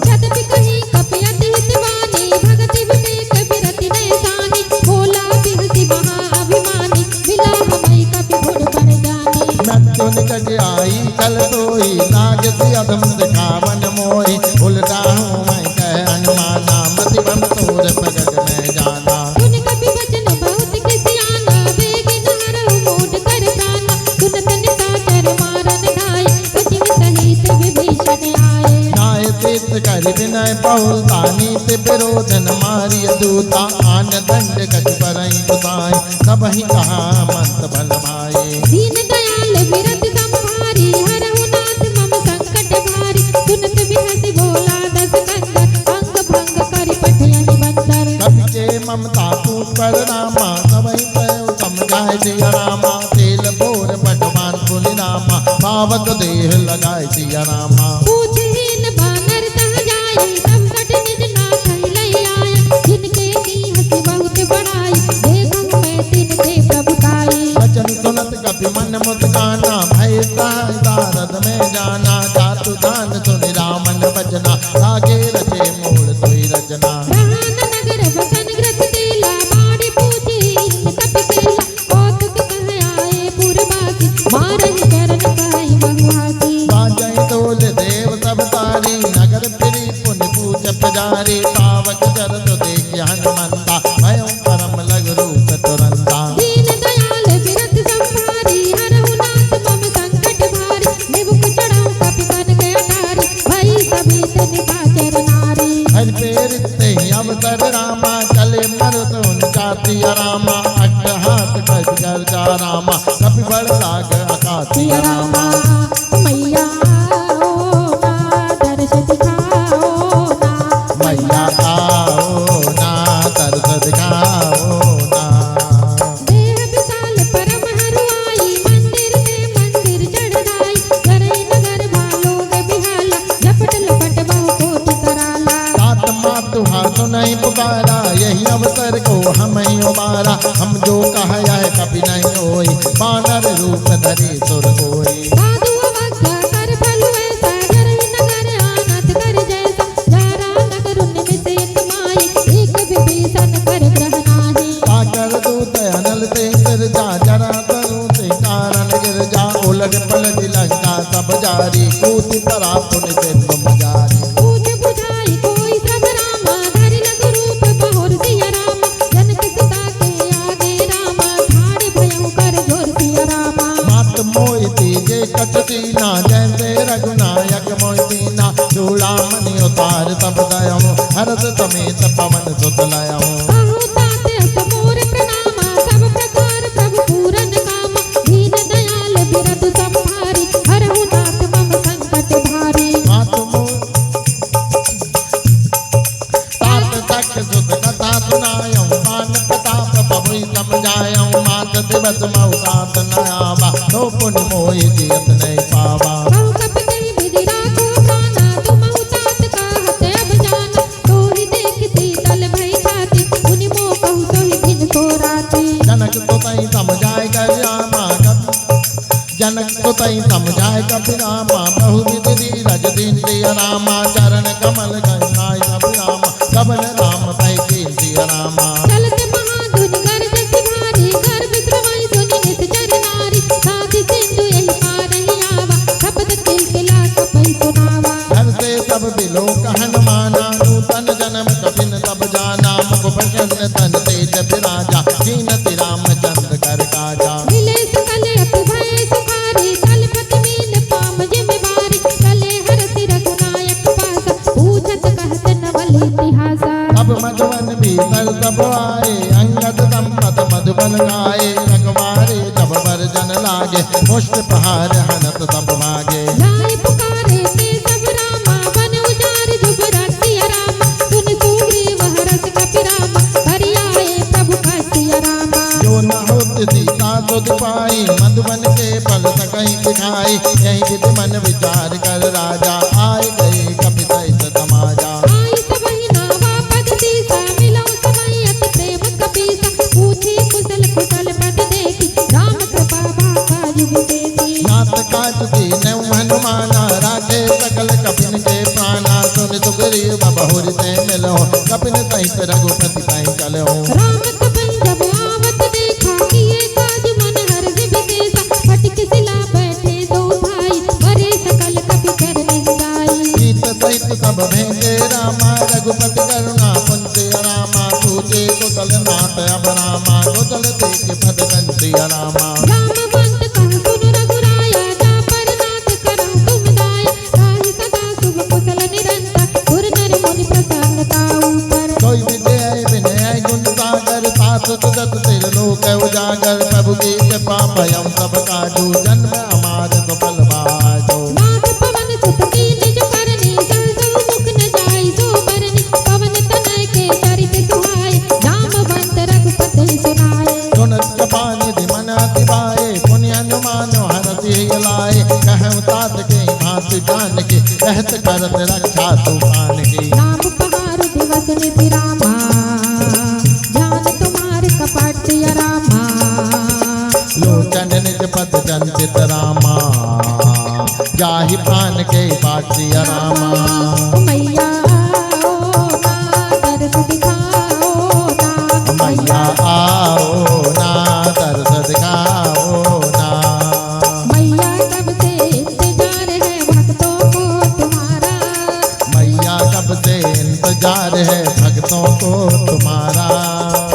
यद्यपि कहीं कपि अति हितवानी, भगति विवेक विरति नैसानी, भोला बिहसि महाअभिमानी, बिलाह मई कपि गुण बन जानी।
मृत्यु निकट आई कल सोई, नाग से अधम दिखावन मोही, उलटा हूँ मैं कह अनुमाना, मति बम तोर प्रगट में जाना।
सुन कपि वचन बहुत किसियाना, वेग नहरहु मूढ़ कर प्राणा, सुनत निशाचर मारन धाय, सचिव सहित विभीषण आए।
नाय तीत कर विनय बहुलता, नीति विरोध न मारिय दूता, आन दंड कछ परई बुताई, सबहि कहा मंत बल भाई।
दीन दयाल विरत संभारी, हरहु नाथ मम संकट भारी, सुनत बिहसि भोला दस कंदर, अंग भंग करि पठियहि बंदर।
कवि के ममता तू पर रामा, सबहि पय समझाय सिया रामा, तेल बोर पटवान पुनि रामा, पावक देह लगाय सिया रामा।
पूछहीन बानर तह जाय, संकट निज नाथ लई आय, जिनके नीहसि बहुत बड़ाई, देखहु मैं तिनके प्रभुताई।
वचन सुनत कपि मन मुस्काना, भय सहाय दारद में जाना, जातु दान सुनि रामन बचना, आगे रचे मूल सोई रचना।
रहान नगर बसन ग्रत तेला, बाड़ी पूछी इन कपि केला, कौतुक कह आए पुरवासी, मारहि चरण कहि बहुहासी।
बाजै तोल देव सब तारी, नगर फिरी पुनि पूज पुजारी, पावक जरत देखि हनुमंता, भयं परम लग रूप तुरंता।
दीन दयाल विरत संभारी, हरहु नाथ मम संकट भारी, निमुख चढ़ऊ कपि कनक अटारी, भई सभी निशाचर नारी।
हर प्रेरित ते अवसर रामा, चले मरुतुन जाति रामा, अट्ट हाथ कछ कर जा रामा, कपि बड़ लाग अकाति
सिया
रामा।
रामा, मैया ओ ना दर्श दिखाओ ना,
मैया आओ ना दर्श दिखाओ ना।
देह विशाल परम हरुआई, मंदिर से मंदिर चढ़ जाई, करई नगर भालोग बिहाला, झपट लपट बहु कोटि कराला।
तात मातु हाथों नहीं पुकारा, यही अवसर को हम ही उबारा, हम जो कहा है कभी नहीं होई, बानर रूप धरे सुर कोई।
साधु अवज्ञा कर फल ऐसा, करई नगर आनत कर जैसा, जारा नगर निमिष एक माई, एक विभीषण कर ग्रह नाही।
साकर दूत अनल ते सिर जा, जरा तनु ते कारण गिर जा, उलट पलट लंका सब जारी, कूति परा पुनि से तुम जारी।
पूछ बुझाई कोई सब रामा, धरि लघु रूप बहोर सिया रामा, जनक सुता के आगे रामा, ठाड़ भयउ कर जोर सिया रामा।
मात मोहिती जे कचतीना, जैसे रघुनायक मोहितीना, चूड़ामणि उतार तब गयो, हरस समेत पवन सुत लयो।
कहु तात अस मोर प्रणामा, सब प्रकार प्रभु पूरन कामा, दीन दयाल विरत संभारी, हरहु नाथ मम संकट भारी।
मात मोह तात तक सुत कथा सुनायो, मान प्रताप प्रभु समझायो, मात दिवस मऊ सात न आवा, तो पुनि मोहि जियत नहीं पावा।
कहु कपि कहि विधि राखो प्राणा, तुमहु तात कहत अब जाना, तोहि देख शीतल भई छाती, मुनि मोह कहु सोहि दिन सो राती।
जनक तो तई समझाए कर रामा, जनक तो तई समझाए कपि रामा, बहु विधि धीरज दीन दिया रामा, चरण कमल गय अभिरामा, कबल राम पै कीन दिया रामा।
चलत महाधुनि गर्जसि भारी, गर्भ श्रवण
आए रखवारे जब वर्जन लागे मुष्ट पहाड़ हनत सब भागे
जाए पुकारे ते सब रामा बन उजार जुग रसिया रामा सुन सुग्रीव हरस कपि रामा हरि आए प्रभु कसिया रामा
जो न होत सीता सुध पाई मधुबन के फल सकहीं दिखाई यही विधि मन विचार कर राजा आए गए कपि सहित समाजा
आई सबहि नावा पद सीसा मिलौ समय अति प्रेम कपीसा पूछी कुशल कुशल पद देखी राम कृपा भाका जुग सेती
नाथ काज की नौ हनुमाना राखे सकल कपिन के प्राणा सुन सुग्रीव बहुर से मिलो कपिन सहित रघुपति पाई चलो
राम कपन जब आवत देखा किए काज मन हर्ष विशेषा फटिक सिला बैठे दो भाई बड़े सकल कपि चरण जाई
सीत सहित सब भेंगे रामा रघुपति करुणा पुंज रामा पूछे कुशल नाथ अब रामा कुशल देख पद कंति रामा
जामवंत कह सुन रघुराया जा पर नाथ करौ तुम दाया ताहि सदा शुभ कुशल निरंतर गुर नर मुनि प्रसन्नता ऊपर
कोई विजय विनय गुण सागर सास सुदत सिर लोक उजागर प्रभु की कृपा भयम सब काजू जन्म हमार सफल बाजो
नाथ पवन सुत की निज करनी सहसौ मुख न जाई सो बरनी पवन तनय के चरित सुहाए जामवंत रघुपति सुनाए
सुनत कृपानिधि मन अतिवाए पुण्य हनुमान हरति लाए कहूँ तात के भांति जान के कहत करत रक्षा तूफान की
नाम पहाड़ दिवस निधि रामा ध्यान तुम्हार कपट सिया रामा
लोचन निज पद चंचित रामा जाहि पान के बाट सिया रामा
मैया ओ ना दर्श दिखाओ ना
मैया आओ ना दर्श दिखाओ ना
मैया कब से इंतजार है भक्तों को तुम्हारा
मैया कब से इंतजार है भक्तों को तुम्हारा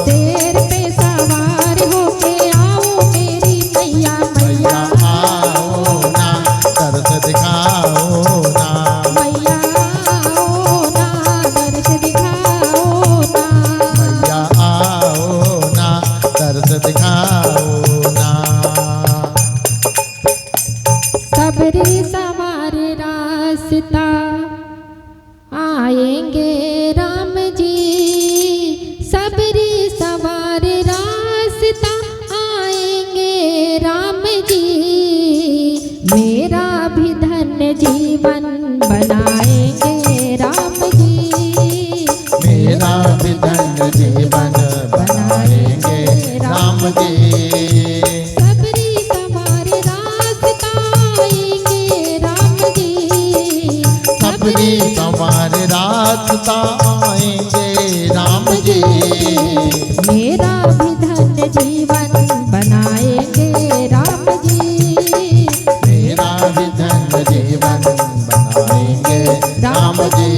शेर पे सवार होके आओ मेरी मैया
मैया
मैया
आओ ना दर्श दिखाओ ना
मैया आओ ना दर्श दिखाओ ना
मैया आओ ना दर्श दिखाओ ना
सबरी सवार रास्ता आएंगे राम जी सबरी सवार रास्ता आएंगे राम जी मेरा भी धन्य जीवन बनाएंगे राम जी
मेरा भी धन्य जीवन बनाएंगे राम जी
सबरी सवार रास्ता आएंगे राम जी
सबरी सवार रास्ता आएंगे राम जी
मेरा भी धन्य जीवन बनाएंगे राम जी
मेरा भी धन्य जीवन बनाएंगे राम जी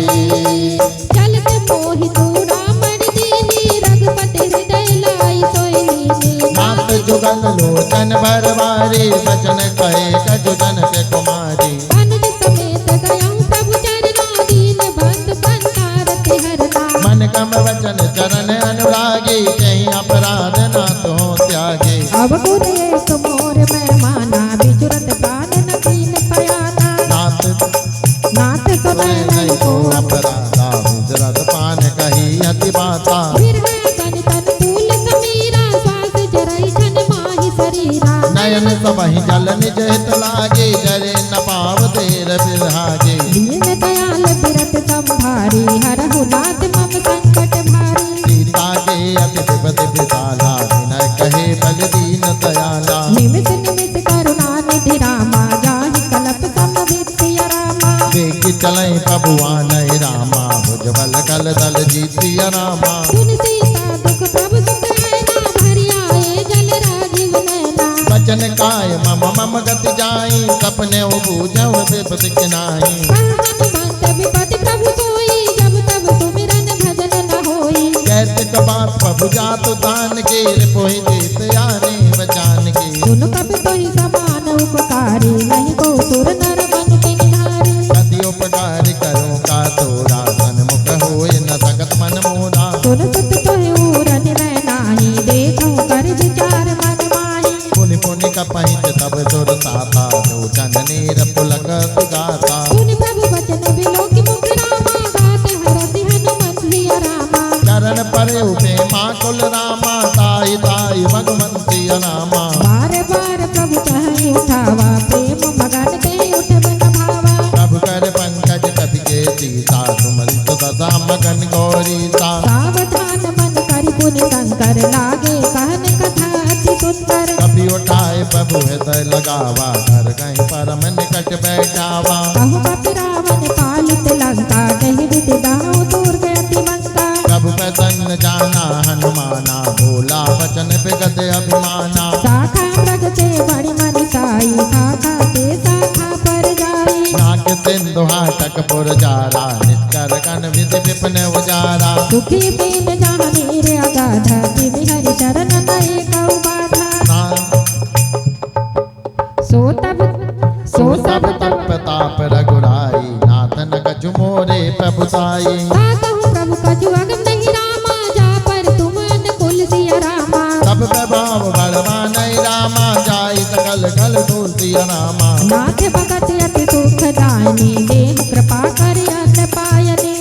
चलत मोहि चूड़ामणि दीनी रघुपति हृदय लाई सोइनी
नाथ जुगल लोचन भरवारी बचन कहे कजुजन के कुमारी
अनुज समेत गयं प्रभु चरणा दीन बंधु संसारति हरता
मन कम वचन चरण अनुरागी कहीं अपराध ना तो त्यागे
अब गुर एक मोर मैं माना बिचुरत प्राण न कीन पयाना नाथ सुनै
नहीं को अपराधा गुजरत पान कही अति बाता
फिर है तन तन तूल समीरा श्वास जरई छन माहि शरीरा
नयन सबहि जल निज हित लागे जरे न पाव देर बिरहागे
दीन दयाल बिरत संभारी हरहु नाथ मम संकट भारी
सीता के अति विपति विशाला विनय कहे बल दीन दयाला
निमिष निमिष करुणा निधि रामा जाहि कलप समवित सिया रामा
देखि चलई प्रभुआन रामा भुजबल कल दल जीतिया रामा
सुन सीता दुख प्रभु सुख नैना भरि आए जल राजीव नैना
वचन काय मम मम गति जाई सपने बूझव विपति किनाई
हनुमंत विपति प्रभु सोई जब तब सुमिरन भजन न होई
कैसे कबात प्रभु जातु दान के रिपोहि देत यानी बचान के
सुन कपि तोहि समान उपकारी नहीं को सुर नर बन के निधारी
अति उपकार करो का तोरा सन्मुख होय न सकत मन मोरा
सुन सुत तोहि उरन मैं नाही देखूं कर विचार मन
मुनि कपहित तब सुर साता लोचन नीर पुलक गाता
सुन प्रभु बचन बिलोकि मुख रामा गाते हरति हनुमत सिया रामा
चरण पर उठे माँ कुल रामा ताई ताई भगवंती रामा
बार बार प्रभु चाहे उठावा प्रेम मगन दे उठ बन भावा
प्रभु कर पंकज कपि के सीता सुमन सुदशा मगन गौरीता
सावधान मन करि पुनि शंकर लागे कहन कथा अति सुंदर
कपि उठाए प्रभु हृदय लगावा घर कहीं परम निकट बैठावा
कहु कपि रावण पालित लंका कहि विधि दाऊ दूर गति मंका
प्रभु प्रसन्न जाना हनुमाना बोला वचन बिगत अभिमाना
शाखा मृग से बड़ी मन साई शाखा ते शाखा पर जाई
नाग सिंधु हाटक पुर जारा निष्कर कन विधि विपिन उजारा
दुखी दीन जहाँ नीर अगाधा जिमि हरि शरण नए कौ बाधा सो सब तब
प्रताप रघुराई नाथ न कछु मोरे प्रभु साई
कहु प्रभु कछु अगम नहीं रामा जा पर तुम अनुकूल सिया रामा
सब प्रभाव बलवान रामा जाई सकल कल दूती रामा
नाथ भगत अति सुख दायनी देह कृपा करि अन्न पायनी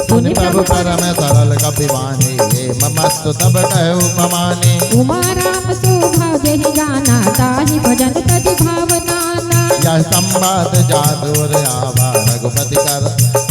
सुनि प्रभु परम सरल कपिवानी हे ममस्तु तब कहु पमानी
उमा राम शोभा जहि जाना ताहि भजन तजि भावना
यह संवाद जादूर आवा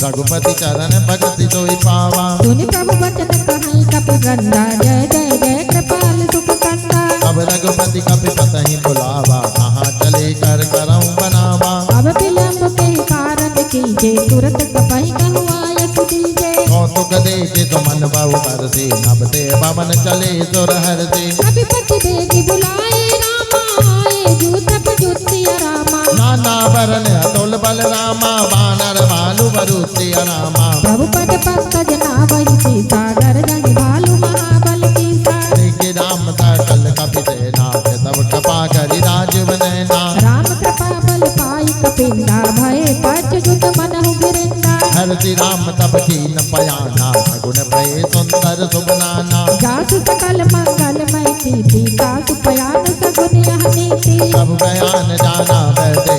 रघुपति चरण भगति सोई पावा
सुनि प्रभु वचन कहि कपि गंगा जय जय जय कृपाल सुख कंदा
अब रघुपति कपि पतहि बुलावा कहाँ चले कर करऊं बनावा
अब विलंब के कारण कीजे तुरत कपहि कहु आयस दीजे
कौतुक देखे तो मन बहु बरसी नभ ते भवन चले सुर हरसी
कपि पति बेगी बुलाए रामा आए जूतप जुतिया रामा
नाना वरन अतुल बल रामा वानर भालु वरुति रामा
प्रभु पद पंकज नावहि सीता डर जहि भालु महाबल कीसा
देखे राम सकल कपि सेना तब कृपा करि राजीव नैना
राम कृपा बल पाई कपिंदा भय पच जुत मनहु गिरिंदा
हरति राम तब कीन पयाना गुण भय सुंदर सुबनाना
जासु सकल मंगलमय कीर्ति तासु पयान सगुन यह नीति
सब बयान जाना बैठे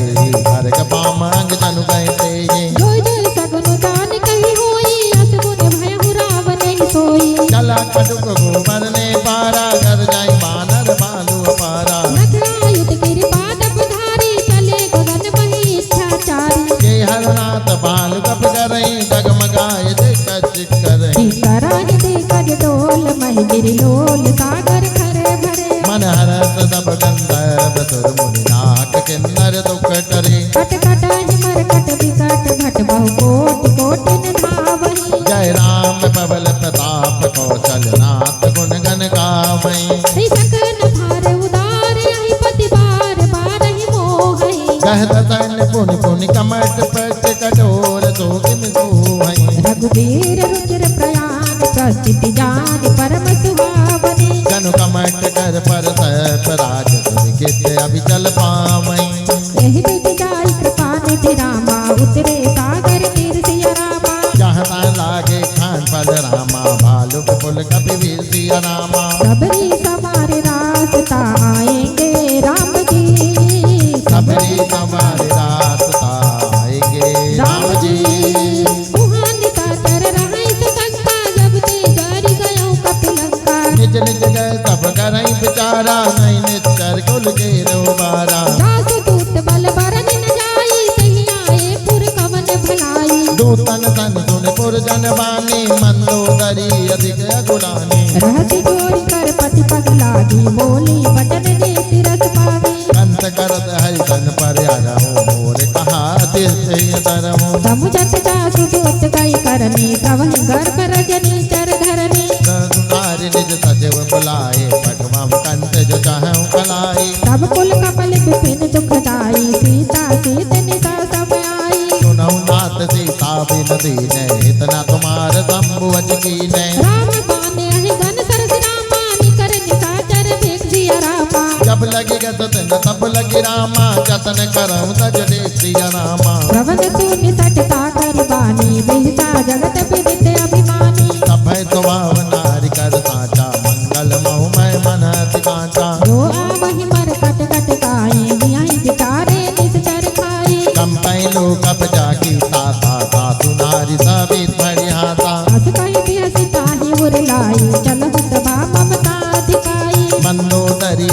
हर कपाम अंग जनु कहते
जोय जोय सगुन जान कहि होई अस गुण भयहु रावण नहीं सोई
चला कटुक गोबर ने पारा कर जाई बानर भालु अपारा
नखरायुत कृपा धारी चले गगन मही इच्छाचारी
के हरनाथ बाल कप करई डगमगाए देख चिक करई
कराहि देखज डोल महि गिरि लोल सागर खरे भरे
मन हरत सब गंधर्व सुर मुनि नाक किन्नर दुख टरे
कट कटाहि मरकट विकट घट बहु कोटि कोटि न धावहि
जय राम पवल प्रताप कौशल नाथ गुण गण गावई
श्री सकल भार उदार यहि पति बार बारहि मोहहि
कहत सैन्य पुनि पुनि कमट पट कठोर सोगिम सोहई
रघुवीर रुचिर प्रयाण प्रस्थिति जान परम सुहावनी
जनु कमट कर पर सैप राज लिखित अभिचल पावई
यही विधि जाई कृपा निधि रामा उतरे सागर तीर सिया रामा
जहाँ ता लागे खान पद रामा भालु पुल कपि वीर सिया रामा
सबरी समारे रास्ता आएंगे राम जी
सबरी हमारे रास्ता आएंगे राम जी
मुहानिता चर रहे सकंका जब ते जारी गयो कपिलंका
निज निज गए सब करई बिचारा नहीं निश्चर कुल के रोबारा
दास दूत बल बरन न जाई सही आए पुर कवन भलाई
दूतन तन सुन पुर जन बानी मंदोदरी अधिक अगुलानी
रहति जोड़ी कर पति पग लागी बोली बटन दे तिरस पावी
कंत करत हरिजन पर आरहूं मोर कहा तीर्थ तरहूं
समुझत जासु दूत कई करनी प्रवहि गर्भ रजनी चर धरनी
नारी निज सचिव बुलाए पटवा कंत जो चाहूं कलाई
सब कुल कपल विपिन दुखदाई सीता सीत निसा समय आई
सुनऊ नाथ सीता बिन दीने इतना तुम्हार संबुवच कीने
राम बाने अहि घन सरस रामा निकर निसाचर देख सिया रामा
जब लगी गतन तब लगी रामा जतन करऊं तज देख सिया रामा
प्रवन शून्य सटता करि बानी बिहता जगत विदित अभिमानी
सभय सुभाव नारी कर साचा मंगल महु मैं मन अति कांचा
जो आवहि मर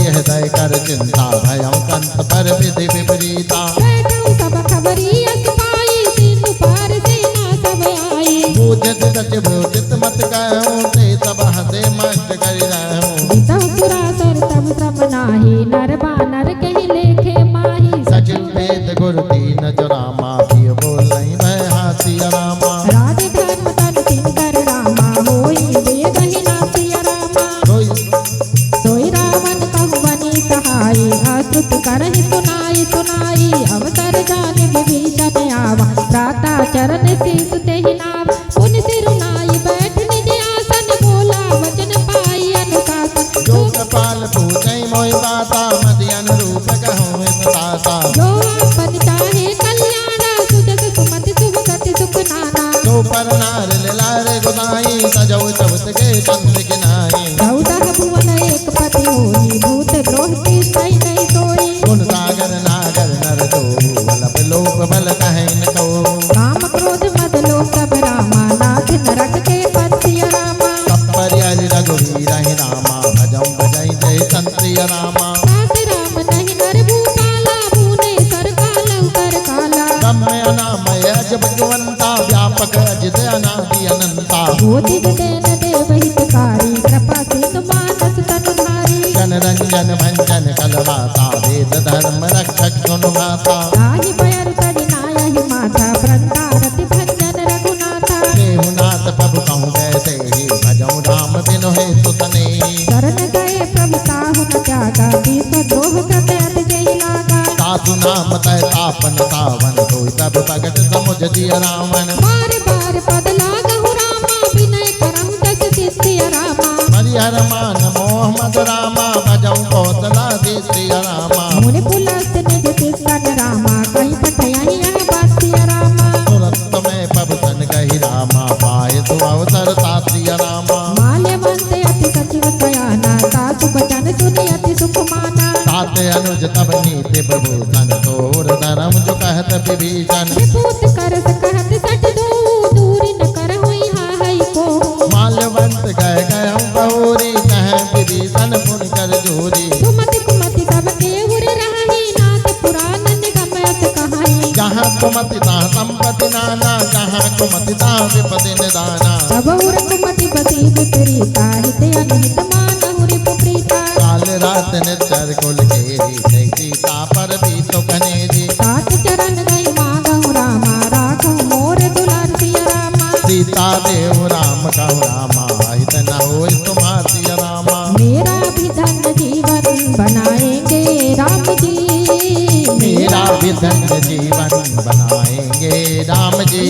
हृदय कर चिंता भयं कंत पर विधि विपरीता
बैठऊ सब खबरी अस पाई सिंधु पार सेना सब आई
बूझत सच भूषित मत कहूँ ते सब हसे मस्त कर रहूँ
बितहु सुरासुर तब श्रम नाही नर बानर कहि लेखे माही
सचिव वेद गुरु दीन जरामा पिय बोलई भय हाथी रामा
राज धर्म तन किंकर रामा होई वेगहि नासिय रामा सोई रावण कहु बनी सहाय अस्तुत करहि सुनाई सुनाई अवसर जानि विभीषण आवा प्राता चरण शीस तेहि नाव पुनि सिरुनाई बैठ निज आसन बोला वचन पाई अनुशासन
जो कपाल पूजै मोहि दाता मदि अनुरूप कहूँ दाता
जो आपन चाहे कल्याण सुजग सुमति शुभ गति सुख नाना
तो पर नार लारे गुदाई सजौ चबत के चंद किनाई
14 भुवन एक पति होई भूत द्रोह की सही नहीं सोई
गुण सागर नागर नर दो बल लोक बल कहे न को
काम क्रोध मद लोभ सब रामा नाथ नरक के पति रामा
तत्पर्य रघुवीर ही रामा भजम भजई जय संत्रिय रामा
साथ राम नहीं नर भूपाला भूने सर कालौ कर काला
ब्रह्म अनामय अजब भगवंता व्यापक अजित अनादि अनंता
भूति विदेन देव हितकारी कृपा सिंधु मानस तनुधारी
जन रंजन भंजन कलवाता वेद धर्म रक्षक गुणगाता
ताहि भयर तरि नायहि माथा वृंदारति भंजन रघुनाथा
देहुनाथ प्रभु कहूँ कैसे ही भजऊ राम बिनु हेतु तने
शरण गए प्रभु ताहु न त्यागा विष द्रोह कृत अति जहि लागा
सासु नाम तय तापन सावन सोई तब भगत समुझ दिय रावण
बार बार पद लागहु रामा विनय करहु दस सिद्धि रामा
हरिहर मान मोह मद रामा भजऊ कौशला देत्य रामा
मुनि पुलस्त निज सिद्धन रामा कहीं पठयहि यह बात्य रामा
तुरंत में पबतन कही रामा पाए तो अवसर तात्य रामा
माल्यवंत अति सचिव सयाना सासु बचन सुनि अति सुख माना
ताते अनुज तब नीति प्रभूषण तोर धर्म जो कहत विभीषण
विभूत करस कहत सट दो दूरी न करहु यहाँ है को
माल्यवंत गए गए बहुरी कह विभीषण पुन कर जोरी
सुमति कुमति सब केहुर रहि नाथ पुराण निगम अस कहाई
जहाँ कुमति तहाँ संपत्ति नाना जहाँ कुमति तहाँ विपत्ति निदाना
सब उर कुमति बसी विपरीता हित अनहित मानहु रिपु प्रीता
काल रात नित्यर कुल केरी सीता पर भी तो कनेरी
सात चरण गई मांगहु रामा राखहु मोर दुलार सिय रामा
सीता देव राम कहु रामा हित न होय तुम्हारी रामा
मेरा भी धन्य जीवन बनाएंगे राम जी
मेरा भी धन्य जीवन बनाएंगे राम जी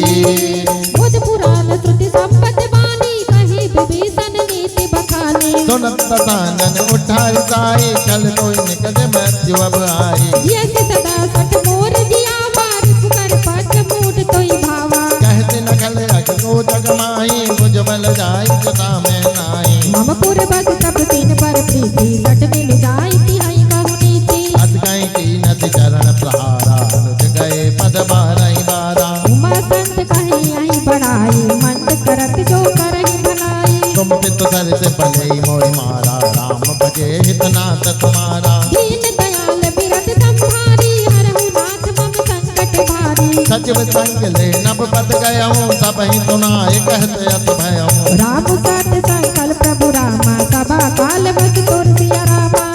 बुझ पुराण श्रुति संपत्ति बानी कही विभीषण नीति बखानी
सुनत सानन उठाई साई कल कोई निकल मृत्यु अब आई
यस सदा सठ मोर जिया मारी पुकर पट मूट तोई भावा
कहते नकल अगो जग माही बुझबल जाई कथा में नाई
मम पुर बस तब तीन पर प्रीति सट मिल जाई तिहाई कहु नीति
अत गई की नदी चरण प्रहारा अनुज गए पद बारई बारा
उमा संत कही आई बढ़ाई मंद करत जो करहि भलाई
तुम पित सर से भले मोहि मारा राम भजे हितनाथ तुम्हारा
दीन दयाल बिरत संभारी हरहु नाथ मम संकट भारी
सचिव संग ले नभ पद गयऊँ सब ही सुनाए कहते अत भयऊँ
राम सात सकल प्रभु रामा सभा काल बस तोर सिया रामा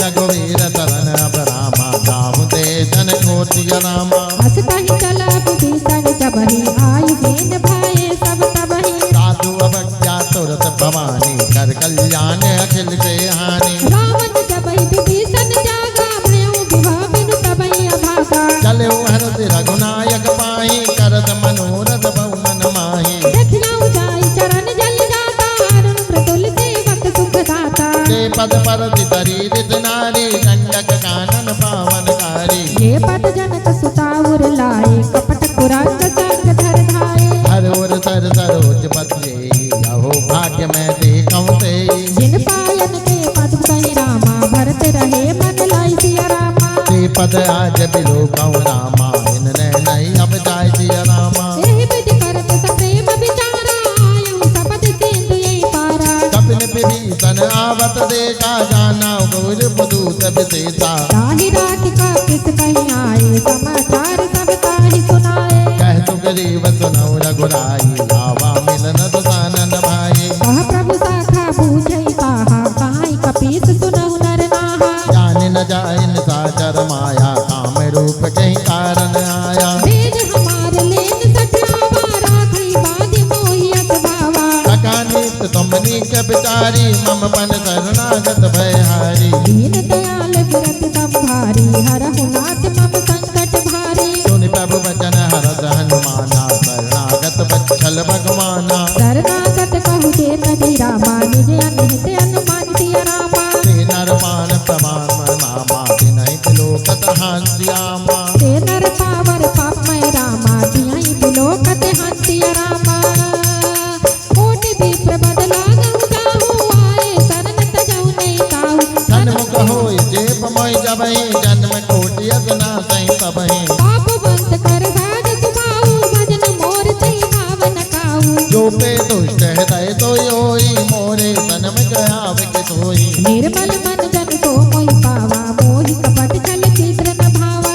रघुवीर शरण अब रामा जाहु दे जन कोटिय रामा
हस कहीं चला विभीषण जबहि आयु दीन भाए सब तबहि
साधु अवज्ञा तुरत भवानी कर कल्याण अखिल से हानि
रावण जबहि विभीषण जागा भयउ विवाह बिनु तबहि अभागा
चले हरति रघुनायक पाही करत मनोरथ बहु मन माही
देखियाउ जाई चरण जल जाता अरुण मृदुल सेवक सुख दाता
ते पद पर तरी रित नारी दंडक कानन पावनकारी
ये पद जनक सुताउर लाए कपट कुरंग संग धर धाए
हर ओर सर सरोज पत्रे अहो भाग्य में देखऊँ ते
जिन पायन के पद कही रामा भरत रहे मन लाई सिया रामा
ते पद आज बिलो कहूँ रामा इनने नहीं अब जाय सिया रामा
एहि विधि करत सप्रेम विचारा आयु सपद सिंधु यही पारा
कपिल विभीषण आवत देखा जाना गौर बधू दूत विशेषा।
ताहि रात का किस कहीं आए समाचार सब ताहि सुनाए।
कह सुग्रीव सुनौ रघुराई आवा मिलन दसानन भाई।
कह प्रभु शाखा बूझई कहा काई कपीस सुनहु नर नाहा।
जान न जाय निशाचर माया काम रूप कहीं कारण आया।
वेद हमार लेन सठावा राखई बांधि मोहियत भावा।
अकानित तुमनी के बिचारी मम पन शरणागत भयहारी।
दीन दयाल विरत संभारी हरहु नाथ मम संकट भारी।
सुनि प्रभु वचन हरष हनुमाना शरणागत बच्छल भगवाना।
शरणागत कहु जे तनि रामा निज अनहित अनुमान सिया रामा।
ते नर मान प्रमाण नामा तिनहि लोकत हास्यामा।
ते नर पावर पापमय रामा तियहि बिलोकत हंसिया रामा। कोटि विप्र बदलागहु जाहु आए शरण तजहु नहीं ताहु।
सन्मुख होय जेप मोय जबहि जन्म कोटि अगनासहि तबहि।
पापवंत कर साज सुभाऊ भजन मोर तहि भावन काहू।
जो पे दुष्ट हृदय सोई होई मोरे सन्मुख आवे के सोई।
निर्मल मन जन को मोहि पावा मोहि कपट छल चित्र न भावा।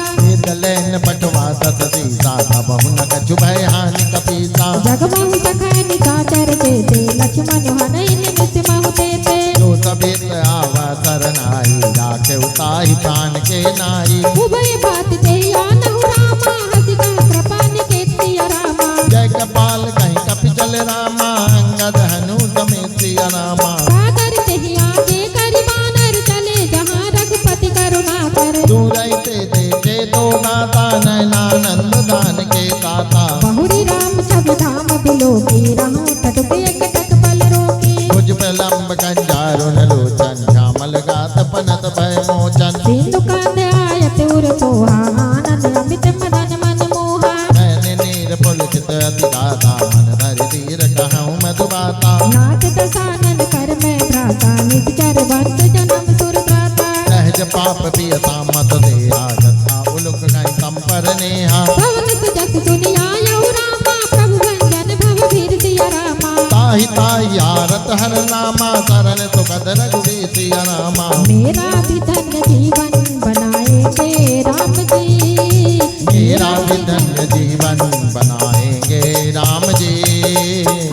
लेन पटवा दस सीसा बहु न कछु भय हानि कपीसा।
जगमहु सखानि साचर जेते लक्ष्मण हनहि निमिष महु तेते।
जो सቤत आवा सरनाई राखे उताहि प्राण के नाई।
उभय बात तेहि आनहु रामा हसि कह कृपा निकेतिया रामा।
जय कपाल कहीं कपि चल रामा अंगद हनु समेत सिया रामा।
सादर तेहि आगे करि बानर चले जहाँ रघुपति करुणा कर।
दूरई ते देखे तो नाता नयनानंद दान के दाता।
बहुरी राम छवि धाम बिलोकी रहूं तट पे कटक बल रोकी।
भुज प्रलंब कंजारुन लोचन श्यामल गात पनत भय मोचन।
सिंधु कांद आयत उर पोहा आनंद अमित मदन मन मोहा।
नैन नीर पुलकित अति गाता मन धरि धीर कहूँ मधुबाता।
नाच दसानन कर मैं भ्राता निश्चर वंश जन्म सुर त्राता।
सहज पाप पियता मत देहा जथा उलुक कहीं संपर नेहा।
पवन सुजस सुनियायहु रामा प्रभु भंजन भव भीर सिया रामा।
ताहि ताहि आरत हर नामा शरण सुखद रघुवीर सिया रामा।
मेरा भी धन्य जीवन बनाएंगे राम जी।
मेरा भी धन्य जीवन बनाएंगे राम जी।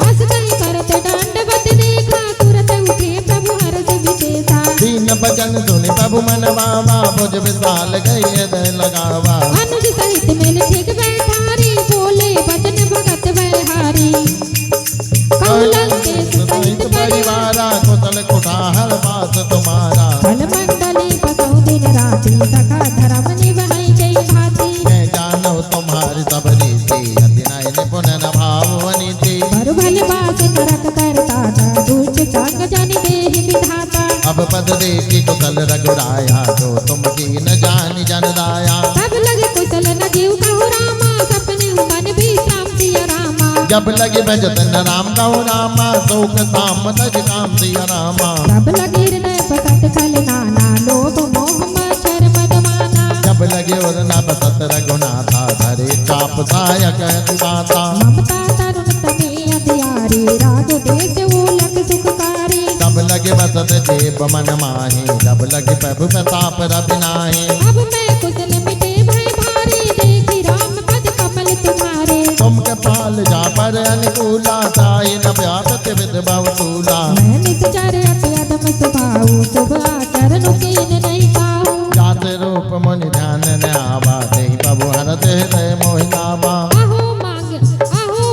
हंस कहीं करत दंडवत देखा तुरत उठे प्रभु हर्ष विशेषा।
दीन बचन सुनि प्रभु मन भावा भुज विशाल गई हृदय लगावा।
अनुज सहित मिल ठीक बैठारी बोले बचन भगत बहारी। कौलंकेश सहित
परिवारा कुशल कुठार पास तुम्हारा।
फल मंडली बसहु दिन राति सखा धर्म निभाई जय भाति।
मैं जानो तुम्हारी सब रीति अति नय निपुण न भाव नीति।
भर भल बास नरक करता था दुष्ट संग जन देहि विधाता।
अब पद देखी कुशल रघुराया जो तुम की न जानी जन दाया।
सब लगे कुशल न जीव कहु रामा सपने मन भी श्याम सिया रामा।
जब लगे भजत न राम कहो रामा शोक ताम तज काम सिया रामा।
सब लगे हृदय बसत खल नाना लोभ मोह मच्छर मद माना।
जब लगे और न बसत रघुनाथा धरे चाप सायक दिवाता।
ममता तरुण तमे अधियारी राजो देश ओलक सुखकारी।
तब लगे बसत जेब मन माही जब लगे प्रभु प्रताप रविनाही।
अब मैं कुशल मिटे भय भारी देखी राम पद कमल तुम्हारे।
तुम के पाल जा पर अनुकूला ताहि न व्यापत विद बहुतूला।
मैं निश्चर अति अधम स्वभाव शुभ आचरण कीन नहीं पाहु।
जात रूप मुनि ध्यान न आवा तेहि प्रभु हरत हृदय मोहि लावा।
अहो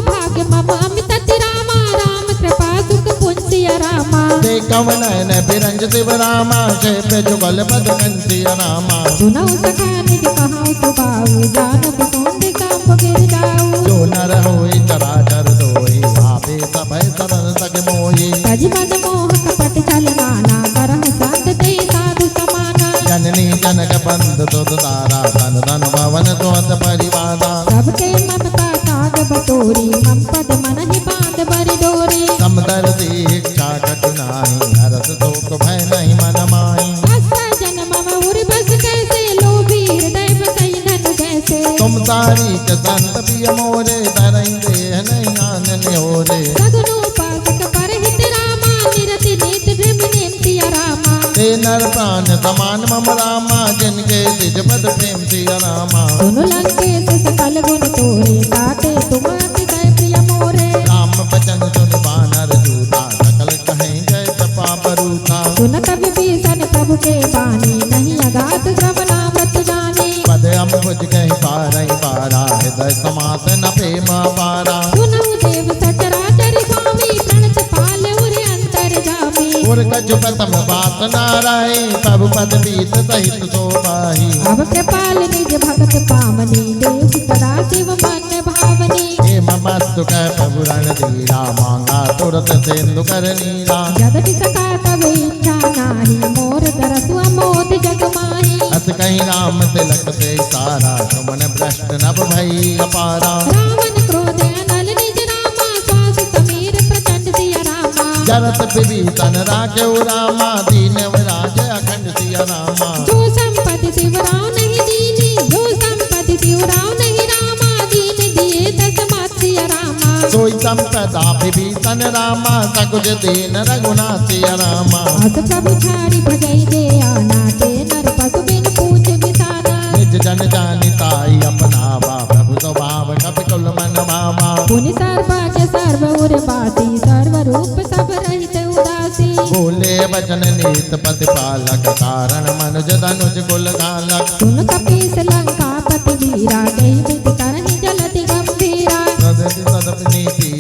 भाग्य मम अमित अति रामा राम कृपा सुख पुंज सिया रामा।
देखम नयन बिरंज शिव रामा शेप जुगल पद कंसिया रामा।
सुनऊ सखा निज कहाऊ सुबाऊ जानब सौंद कांप गिर जाऊ।
जो नर होई चराचर सोई आपे सभय सरन सग मोहि।
तज मद मोह कपट छल नाना करहु संत ते साधु समाना।
जननी जनक बंद सुत तारा धन धन भवन सुहत परिवारा।
सबके ममता ताग बटोरी मम पद मन ही बांध बरि डोरी।
समदर्शी इच्छा कठिनाई हरस शोक भय नहीं मन माही।
असा जन्म उर बस कैसे लोभी हृदय बसई धन जैसे।
तुम तारी के संत पिय मोरे धरई देह नहीं आन निहोरे।
सगुनु पासक पर हित रामा निरति नीत ड्रिम नेम सिया रामा।
दे नर प्राण समान मम रामा, जिनके तिज पद प्रेम सिया रामा।
सुन लंकेश सकल गुण तोरे, ताते तुम अति गए प्रिय मोरे।
राम बचन सुन बानर दूता, सकल कहें जय तपा बरूता।
सुन कवि भीषण प्रभु के बानी, नहीं अगाध श्रवणामृत जानी।
पद अम्बुज कहीं पारई पारा, हृदय समास न प्रेम पारा।
सुनहु देव सचराचर स्वामी, प्रणत पाल उरे अंतर जामी।
और कछु प्रथम बात नाराय, प्रभु पद पीत सहित सोबाही।
अब कृपाल निज भगत पावनी, देव सदा शिव मन भावनी।
हेम वस्तु कह प्रभु रण धीरा, मांगा तुरत सेंदु कर नीरा।
जगति सका तब इच्छा नाही, मोर दरसु अमोद जग माही।
अस कहीं राम तिलक से सारा, सुमन भ्रष्ट नभ भई अपारा।
रावण क्रोध अनल निज रामा, श्वास समीर प्रचंड सिया रामा।
जरत विभीषण राखे रामा, दीन राज अखंड सिया रामा।
जो संपत्ति शिवराव नहीं दीनी, जो संपत्ति शिवराव नहीं रामा। दीन दिए दस मात सिया रामा।
सोई संपदा विभीषण रामा, सकुज दीन रघुनाथ सिया रामा।
अस प्रभु छाड़ी भजई दे आना, ते नर पशु बिन पूछ बिसाना।
निज जन जानिताई अपनावा, प्रभु स्वभाव कपि कुल मन भावा।
पुनि सर्वज्ञ सर्व उर बासी, सर्व रूप सब रहित उदासी।
बोले वचन नीत प्रतिपालक, कारण मनुज धनुज कुल घालक।
सुन कपीस लंका पति वीरा, कही मिति करहि जलति गंभीरा।
सदति सदप नीति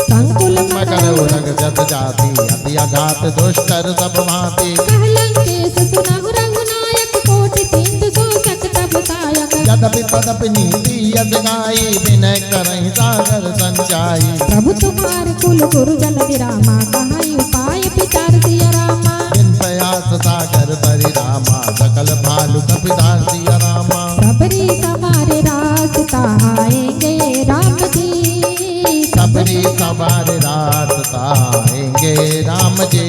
संकुल
मकर उरग जत जाति, अति अघात दुष्कर सब भांति।
कह लंकेश सुनहु रघुनायक, कोटि सिंधु शोषक तब सायक।
यद्यपि तदपि नीति यद गाई, विनय करहि सागर संचाई।
प्रभु तुम्हार कुल गुरु जलधि रामा, कहाई उपाय विचार सिया रामा।
बिन प्रयास सागर तरि रामा, सकल भालु कपिधार सिया रामा।
सबरी समारे रास्ता आएंगे राम जी।
सबरी सवार रास्ता आएंगे राम जी।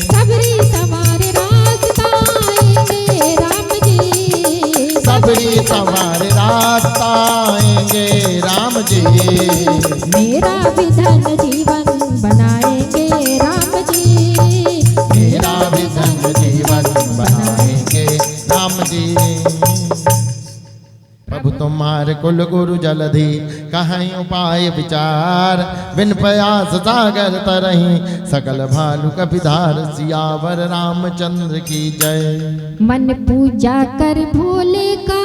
सबरी समारे रास्ता आएंगे राम जी।
सबरी सवार रास्ता आएंगे राम जी।
मेरा भी धन जीवन बनाएंगे राम जी।
मेरा भी धन जीवन बनाएंगे राम जी। प्रभु तुम्हारे कुल गुरु जलधि, कहीं उपाय विचार। बिन प्रयास सागर तरही, सकल भालु कपिधार। सियावर रामचंद्र की जय।
मन पूजा कर भोले का,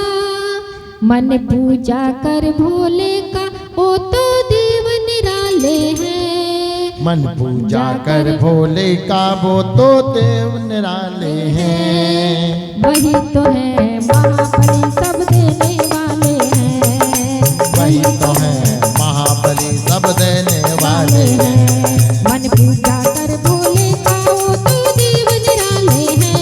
मन पूजा कर भोले का, ओ तो देव निराले हैं।
मन पूजा कर भोले का, वो तो देव निराले हैं।
वही तो है महाबली सब देने वाले हैं।
वही तो है महाबली सब देने वाले हैं।
मन पूजा कर भोले का, वो तो देव निराले हैं।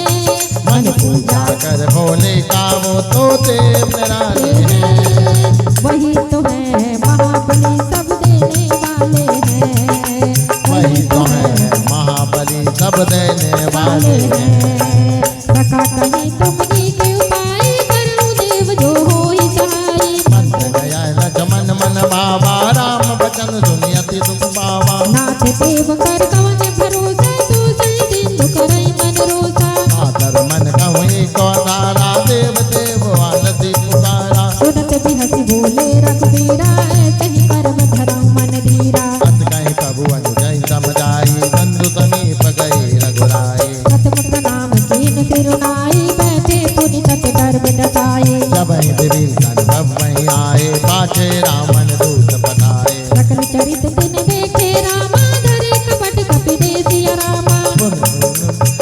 मन पूजा कर भोले का, वो तो देव निराले हैं।
वही तो है महाबली सब देने वाले हैं।
वही तो है महाबली सब देने वाले हैं।
सका कहीं तुमने के उपाय, करूं देव जो हो ही सहाय।
मंत्र गया लक्ष्मण मन भावा, राम वचन सुनियति दुख पावा।
नाथ देव कर कवन भरोसा, सो सही सिंधु करई मन रोसा।
आदर मन कहूँ को तारा, देव देव आलती पुकारा।
सुनत भी हंसी बोले रघुवीरा, ऐसे ही कर्म धरऊं मन धीरा।
अत कहीं प्रभु अनुजय समझाई, बंधु समीप गए रघुराई।
सतमुख नाम कीन सिरुनाई, बैठे पुनि तट डर बिडसाई।
जब ही विभीषण भव वहीं आए, पाछे रावण दूत पठाए।
सकल चरित दिन देखे रामा, धरे कपट कपि दे सिया रामा।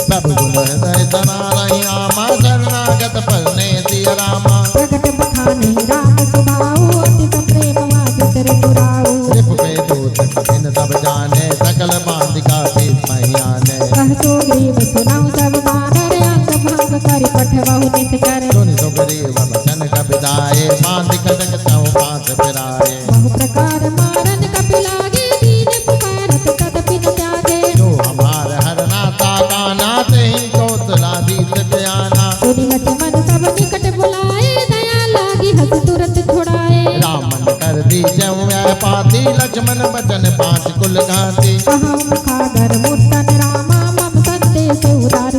प्रभु गुण हृदय सना रही आमा, शरणागत फलने दिया रामा।
प्रगट बखाने राम सुभाऊ, अति संप्रेम वासित ऋतुराऊ।
रिप पे दूत कठिन सब जाने, सकल बांधिका भीष महियाने।
कह सो ग्रीव सुनाऊं सब बानर, अंग भंग करि पठवहु निश्चर।
सुनि सुग्रीव वचन कपिदाए, बांधिक जगतहु पास फिराए।
बहु प्रकार मारन कपि लागे, दीन पुकारत तदपि न त्यागे।
जो हमार हर नाता का नाते ही, कौशलाधीश बयाना।
सुनि लक्ष्मण सब निकट बुलाए, दया लागी हस तुरत छुड़ाए।
रामन कर दी जय पाती, लक्ष्मण बचन पांच कुल घाती।
कहाँ मुखागर मुट्टन रामा, मम संदेश उदार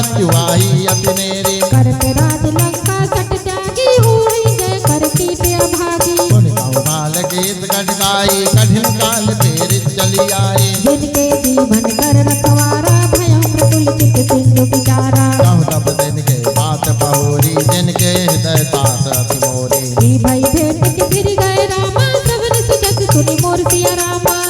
मृत्यु आई अति नेरी।
करत राज लंका सट त्यागी हुई जय कर कीट अभागी।
सुन कौ बाल गीत कटकाई कठिन काल फेर चली आई।
जिनके जीवन कर रखवारा भय मृदुल चित सिंधु विचारा।
कहूँ तब दिन के बात बहोरी जिनके हृदय तात अति मोरी।
जी भई भेंट के फिर गए रामा सवन सुजग सुनि मोर सिया रामा।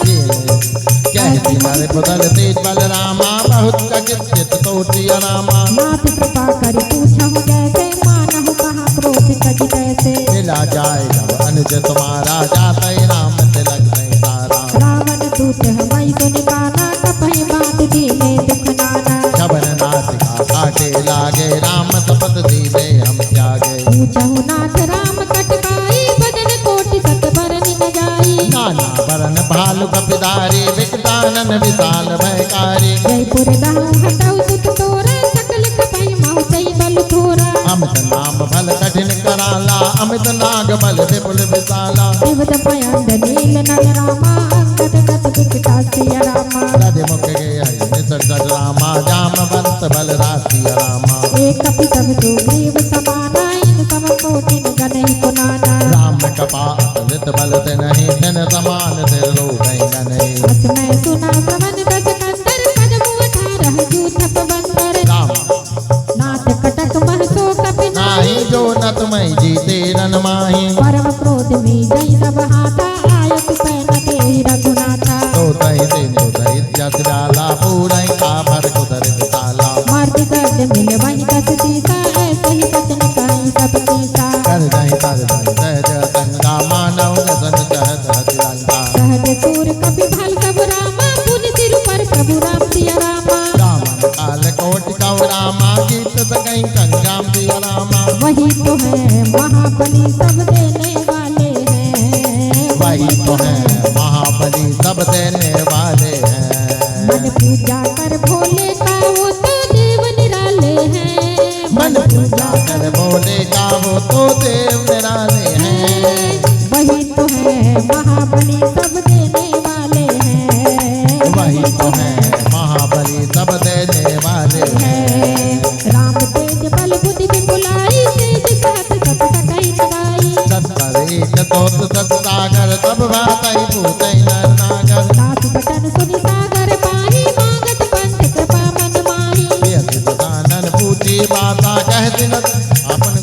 कहती नर बदल तेज बलरामा बहुत कचित चित तोटिया रामा।
नाथ कृपा कर पूछहु जैसे मानहु कहाँ क्रोध तज कैसे।
मिला जाए जब अनुज तुम्हारा जाते राम तिलक नहीं सारा।
रावण दूत हमाई सुन काना कपहि बात दीने दुख नाना।
शबन नासिका काटे लागे राम सपत दीने हम त्यागे।
पूछहु नाथ राम कटकाई बदन कोटि सत बरनि न जाई।
नाना बरन भालु कपिधारी विकटानन विशाल भयकारी।
जयपुर दाहु हटाऊ सुत तोरा सकल कपहि महु सई बल थोरा।
अमित नाम भल कठिन कराला अमित नाग बल विपुल विशाला।
शिवद पयंद नील नल रामा अंगद गत विकटा सिया रामा।
सज मुख गए निसर सज रामा जामवंत बल राशि रामा।
एक कपि सब तो ग्रीव समाना इन सम कोटिन गनहि पुनाना।
राम कपा अतुलित बल ते नहीं तिन समान ते लोग नहीं।
असमय सुना सवन दस कंदर पदमु 18 जूथ पवंदर।
राम
नाथ कटक महसो कपि
नाही जो न तुम्हें जीते रन माही।
परम क्रोध में जई सब हाथा आयत पैन तेहि रघुनाथा।
तो तही सिंधु सहित जस डाला पूरई का भर कुदर विशाला।
मर्द गर्द मिल वही दस सीसा ऐसे ही बचन कहीं सब कीसा।
कर दही तर दही सहज गंगा मानव गसन चहत हति लंका।
सहज सूर कपि भल सब रामा पुन सिर पर प्रभु राम सिया रामा।
राम काल कोटि कौ रामा गीत कहीं संग्राम दिया रामा।
वही तो है महाबली सब देने वाले हैं।
वही तो है महाबली सब देने वाले हैं।
मन पूजा कर भोले का वो तो देव निराले हैं।
मन पूजा कर बोले का वो तो देव निराले हैं।
वही तो है महाबली सब देने वाले हैं।
वही तो है महाबली सब देने वाले हैं।
राम तेज बल बुद्धि विपुलाई तेज सहत सत सकहि लगाई।
सत्तर एक तोत सत सागर तब भातई पूतई नर नागर।
दास बचन सुनि सागर पाही मांगत पंथ कृपा मन माही।
बेअति सदानन पूछी बाता कहति न अपन।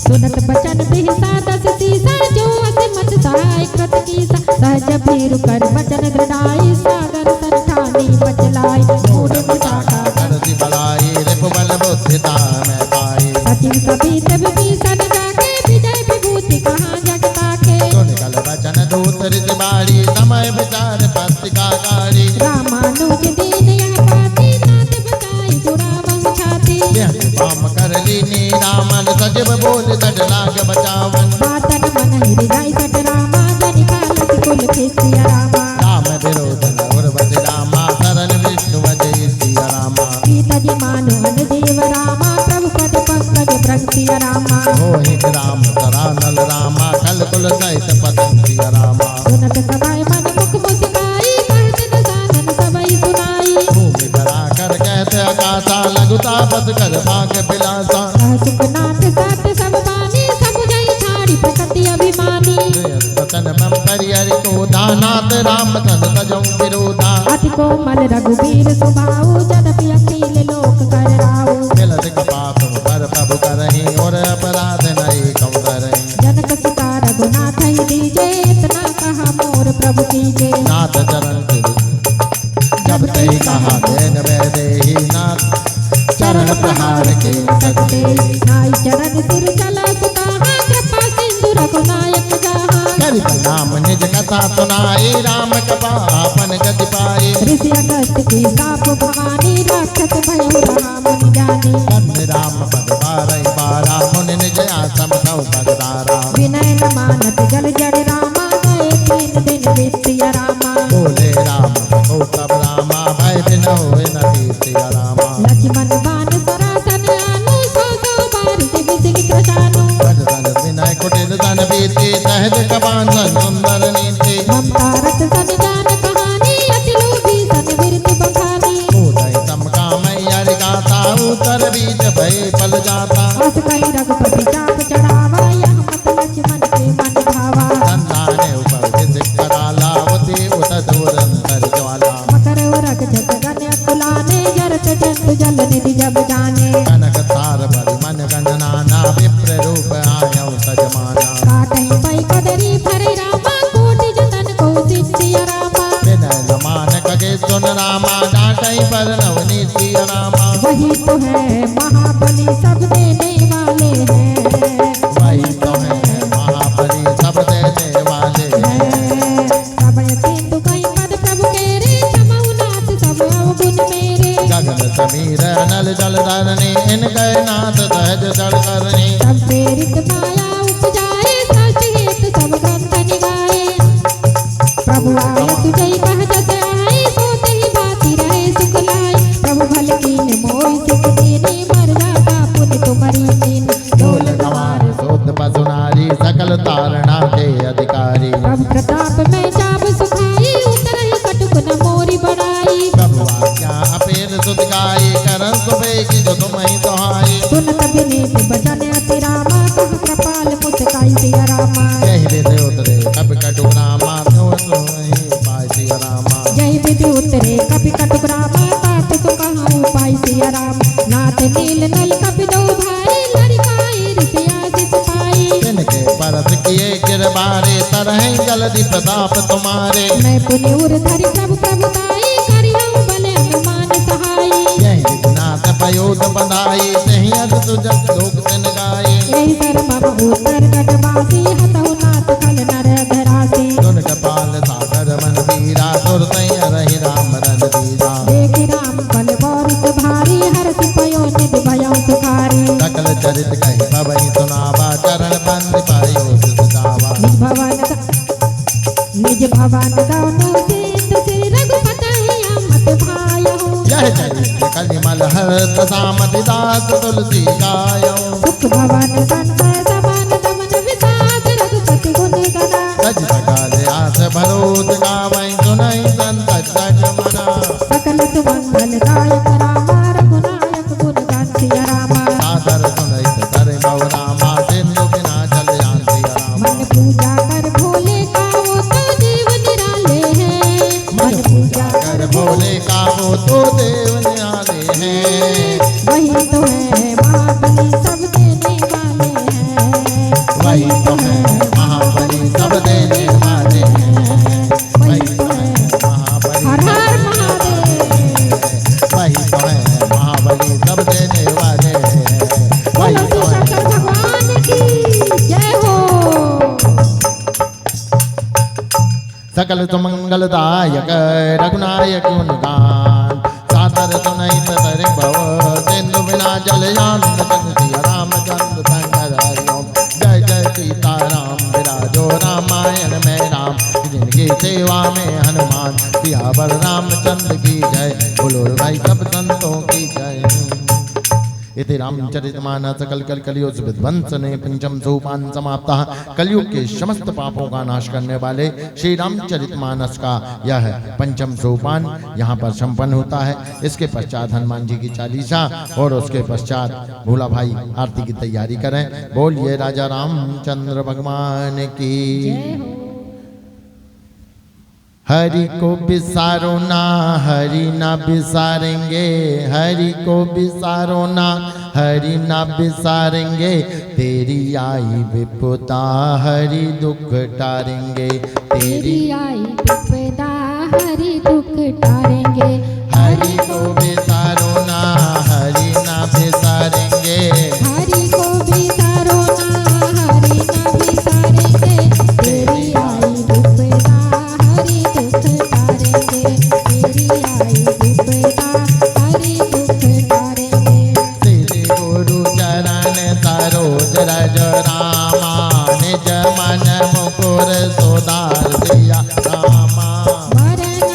सुनत बचन बिहसा दस सीसा जो असिमत सहाय कृत कीसा। सहज भीरु कर बचन दृढ़ाई सागर संठानी बचलाई। मूढ़ मुसाका
करति बलाई रिप बल बुद्धिता में पाई।
सचिव कभी तब भीषण जाके विजय विभूति कहाँ जग ताके।
सुन कल बचन दूत रिज बाड़ी समय विचार पस्तिका गाड़ी।
रामानुज दीन यह बाती नाथ बचाई जुरावह छाती।
बेहद पाम कर लीनी रामन सजब बोल सज लाग बचावन।
बातन मन हृदय सट रामा जनि कालत कुल खिसिया रामा।
राम विरोध उर्वत रामा शरण विष्णु अजय सिया रामा।
सीता जी मानो अनुजीव रामा प्रभु पद पंकज प्रगतिया रामा।
होहि राम सरानल रामा कल कुल सहित पतन सिया रामा।
सुनत सबाय मन मुख मुस्काई कहत दसानन सबई सुनाई।
भूमि करा कर कहते आकाशा लघुता बस कर भाग पिलासा।
कह सुखनाथ साथ सब बानी सब जई छाड़ी प्रकृति अभिमानी।
वचन मम करियर को दानात राम तन तजौ विरोधा।
अति कोमल रघुवीर सुभाऊ जदपि अखिल लोक कर राऊ।
मिलत कपाप पर प्रभु करहि और अपराध नहीं कम करहि।
जनक सुता रघुनाथ ही दीजे इतना कहा मोर प्रभु कीजे।
नाथ चरण सिर जब तही कहा देन वे देहि नाथ चरण प्रहार के
सकते नाई चरण सिर चला सुकाहा कृपा सिंधु रघुनायक जहाँ।
करि नाम निज कथा सुनाई राम कृपा आपन गति पाई।
ऋषि अगस्त की साप भवानी राक्षस भयो रहा मन जानी।
कन्द राम पद बारई बारा मुनि निज आसम सौ पगदारा।
विनय न मानत जल जड़ रामा गए 3 दिन बीतिया रामा।
बोले राम कौतब रामा भय बिन होय न कीर्तिया रामा।
लक्ष्मण बाण सरासन आनु सौ बार से विसिग क्रशानु।
बजरंग विनय कुटिल सन बीती सहज कबान सुंदर नीति।
ममता रत सन जान कहानी अति लोभी सन विरति बखानी।
उदय सम कामय हरि गाथा समीर अनल जल धरनी इनके नाथ सहज जल करनी।
तब प्रेरित माया उपजाए सच हेत सब ग्रंथ निगाए। प्रभु आए तुझे कह जस आए सोते ही भांति रहे सुख लाए। प्रभु भल कीन मोहि सिख दीनी मर जाता पुनि तुम्हारी कीन।
ढोल गवार सोत पशु नारी सकल तारणा के अधिकारी।
प्रभु प्रताप में जाब सुखाई उतरहि कटुक न मोरी बड़ाई।
प्रभु आज्ञा अपेर सुत गाई करन सुबह की जो तुम ही सहाई।
सुनत विनीत बचन अति रामा कह कृपाल मुस्काई सिया रामा।
यही विधि उतरे कपि कटुक रामा तो ही पाय सिया रामा।
जय विधि उतरे कपि कटुक रामा तात सो कहाऊं पाई सिया राम। नाथ नील नल कपि दो भाई लड़काई ऋषिया सिस पाई।
इनके परस किए गिरबारे तरह जल्दी प्रताप तुम्हारे।
मैं पुनि उर धरि प्रभु प्रभुताई करिहूं भले हनुमान सहाई।
यही विघ्नाथ पयोध बधाई तही अद तुजग लोक तिन गाये।
यही सर्व भूतर गटवासी हतहु नाथ खल नर धरासी।
सुन कपाल सागर मन वीरा तुरत रही राम रन दीरा।
देखि राम बल बौरुष भारी हरषि पयो निधि भयो सुखारी।
सकल चरित कही पवई सुनावा चरण बंद पायो सुजावा।
निज भवन गानो सेत श्री रघुपति मत भायो।
यह चरित कलिमल हर्ष सामति दास तुलसी गायो।
सुख भवन संतय समान दमन विसाद रघुपति गुण गना।
सज सकाल आस भरोत गावई सुनई संत जन मना।
सकल सुमंगल गायक रामा रघुनायक गुण गान सिया रामा।
सादर सुनई करे बहु रामा सिंधु बिना चल जान सिया रामा।
मन पूजा कर भोले का वो तो जीव निराले हैं। मन पूजा
कर भोले का वो तो देव निराले हैं।
वही तो है महाबली सब देने वाले हैं।
वही तो है महाबली सब देने वाले हैं। वही तो है महाबली
हर हर महादेव।
वही तो है महाबली सब देने वाले हैं। वही
बोलो
तो
श्री
है
शंकर भगवान की जय हो।
सकल सुमंगलदायक रघुनायक गुणगान। सादर सुनई तरे भव सिंधु बिना जल जान सिया रामचंद्र शंकर हरिओम। जय जय सीताराम विराजो रामायण में राम। जिनकी सेवा में हनुमान सियावर रामचंद्र की जय। बोलो भाई सब संतों की जय। इति रामचरितमानस कलियुग विध्वंस ने पंचम सोपान समाप्ता। कलयुग के समस्त पापों का नाश करने वाले श्री रामचरितमानस का यह पंचम सोपान यहाँ पर संपन्न होता है। इसके पश्चात हनुमान जी की चालीसा और उसके पश्चात भोला भाई आरती की तैयारी करें। बोलिए राजा रामचंद्र भगवान की। हरि को बिसारो ना हरि ना बिसारेंगे। हरि को बिसारो ना हरि ना बिसारेंगे। तेरी आई विपदा हरि दुख टारेंगे।
तेरी आई विपदा हरि दुख टारेंगे।
हरि को बिसारो ना हरि ना बिसारेंगे।
हरि को बिसारो ना हरि ना बिसारेंगे। तेरी आई विपदा हरि दुख टारेंगे। तेरी आई विपदा हरि दुख टारेंगे।
श्री गुरु चरण सरोज रज रामा। निज मन मुकुर सुधार सिया रामा।
वरन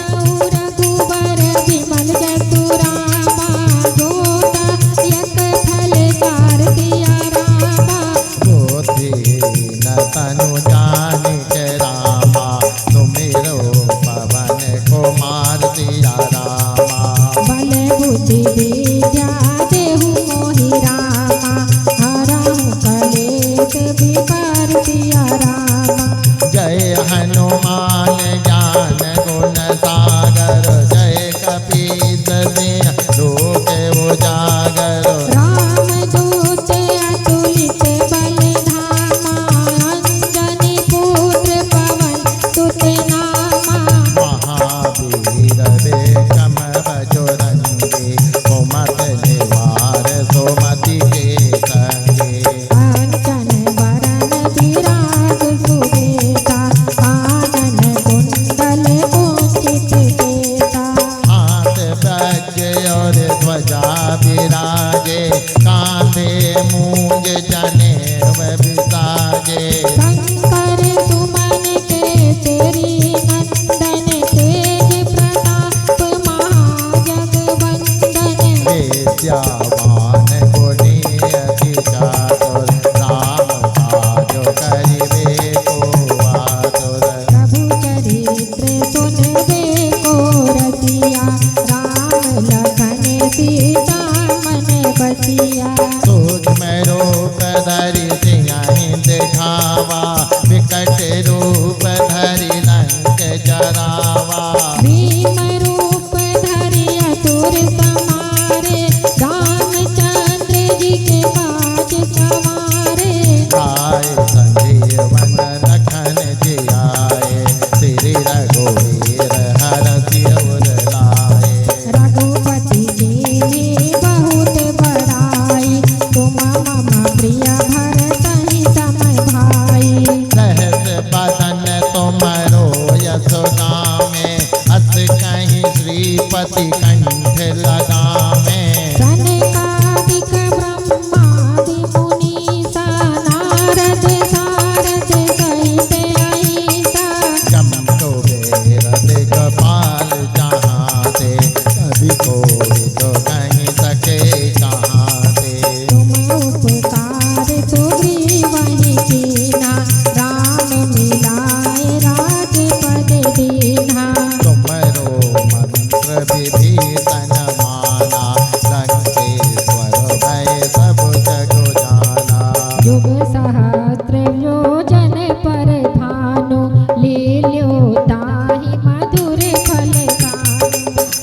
पति कंठ लगावे।
सनकादिक ब्रह्मादि मुनीसा नारद सारद सहित अहिसा।
जम तो बेरद गोपाल जहाँ से कभी कोई तो कहीं सके कहाँ से।
तुम उपकार सुग्रीवहि कीन्हा राम मिलाए राजपद दीन्हा।
तुमरो मंत्र विभीषण माना लंकेश्वर भय सब जग जाना।
युग सहस्र योजन पर भानु लील्यो ताहि मधुर फल गानु।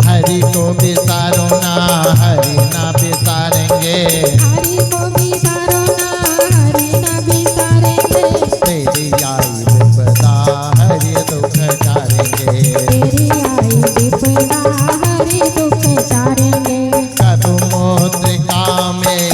हरि को बिसारो ना हरि ना बिसारेंगे।
हरि को बिसारो ना हरि न बिसारेंगे।
तेरी आई विपदा हरि दुख टारेंगे।
तेरी आई विपदा हरि दुख टारेंगे।
कदु मोत्रिका में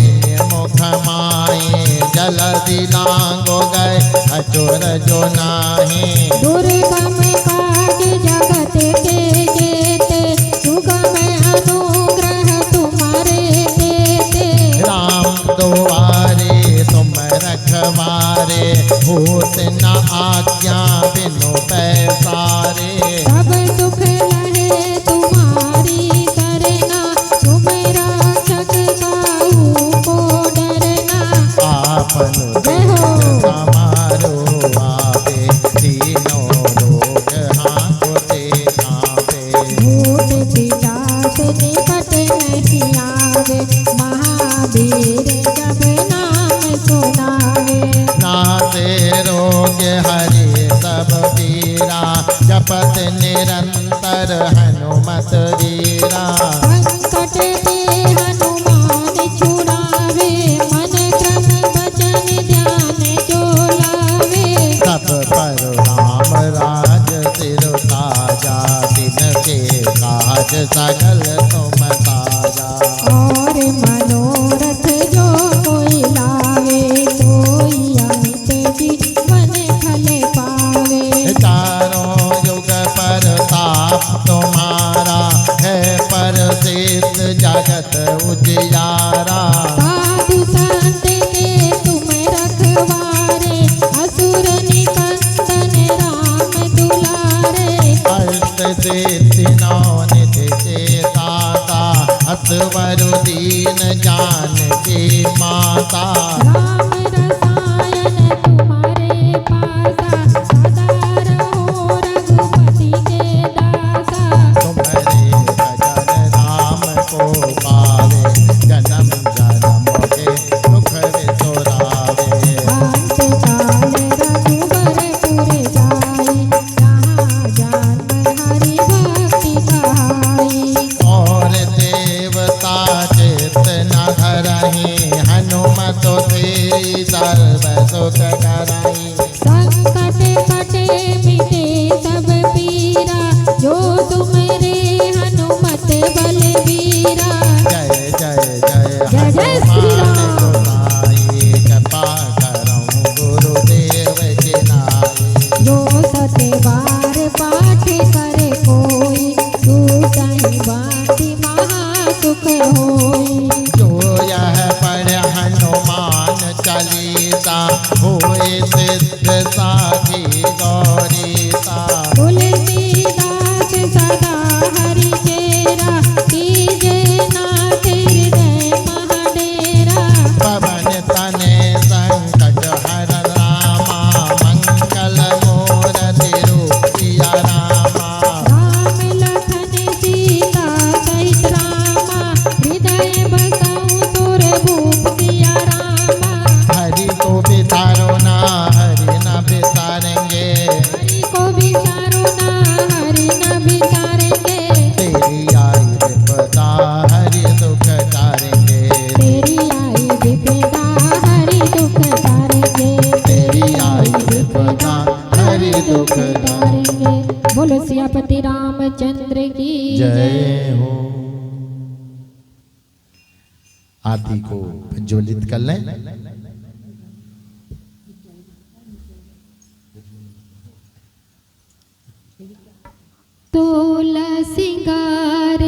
मुख माए जलधि लांगो गए अचोर जो नाही।
दुर्गम काज जगत के जेते सुगम अनुग्रह तुम्हारे देते।
राम दुआरे तुम रखवारे होत न आज्ञा बिनु पैसारे।
सब सुख लहे तुम्हारी करना तुम रक्षक काहू को डरना।
आपन
जय हो।
समारो आपे तीनों लोग हांकोते कांपे।
भूत पिशाच निकट नहीं आवे महावीर जब नाम सुनावे।
नाते रोग हरे सब पीरा जपत निरंतर हनुमत वीरा।
संकट ते हनुमान छुड़ावे मन क्रम वचन ध्यान जो लावे।
सब पर राम राज सिर ताजा तिनके काज सकल तुम ताजा।
और मनोरथ जो कोई लावे कोई अमित जीवन फल पावे।
चारों युग पर ताप तुम्हारा है परसिद्ध जगत उजियारा।
साधु संत के तुम रखवारे असुर निकंदन राम दुलारे।
अष्ट सिद्धि नौ निधि चेताता असवर दीन जानकी माता।
राम रसायन तुम्हारे पासा सदा रहो रघुपति के दासा।
तुम्हारे भजन राम को पावे जन्म जन्म के सुख बिसुरावे।
अंत काल रघुबर पुर जाई जहाँ जन्म हरि भक्ति कहाई।
और देवता चित न धरहि हनुमत तेरी सर्व सुख करहि।
संकट कटे मिटे सब पीरा जो तुम्हारे हनुमत बलबीरा।
जय जय जय
जय जय श्री
हनुमान
राम।
गोसाई कृपा करहु गुरुदेव के नाई।
जो सते बार पाठ करे कोई तू सही बाती महासुख होई।
जो यह पढ़ हनुमान चालीसा होए सिद्ध साखी गौरीसा।
तुलसीदास सदा हरि चेरा कीजे नाथ हृदय महाडेरा।
पवन तने संकट हर रामा मंगल मूर्ति रूपिया रामा।
राम लखन सीता सहित रामा हृदय बसहु सुर भूप सिया रामा।
हरि को बिसारो ना हरि न बिसारेंगे।
हरि को बिसारो ना हरि न बिसारेंगे।
तेरी आई विपदा हरि दुख टारेंगे।
तेरी आई विपदा हरि दुख तारेंगे।
तेरी आई विपदा हरि दुख
तारेंगे। बोलो सियापति रामचंद्र की
जय हो। आरती को प्रज्वलित कर लें।
तोला सिंगार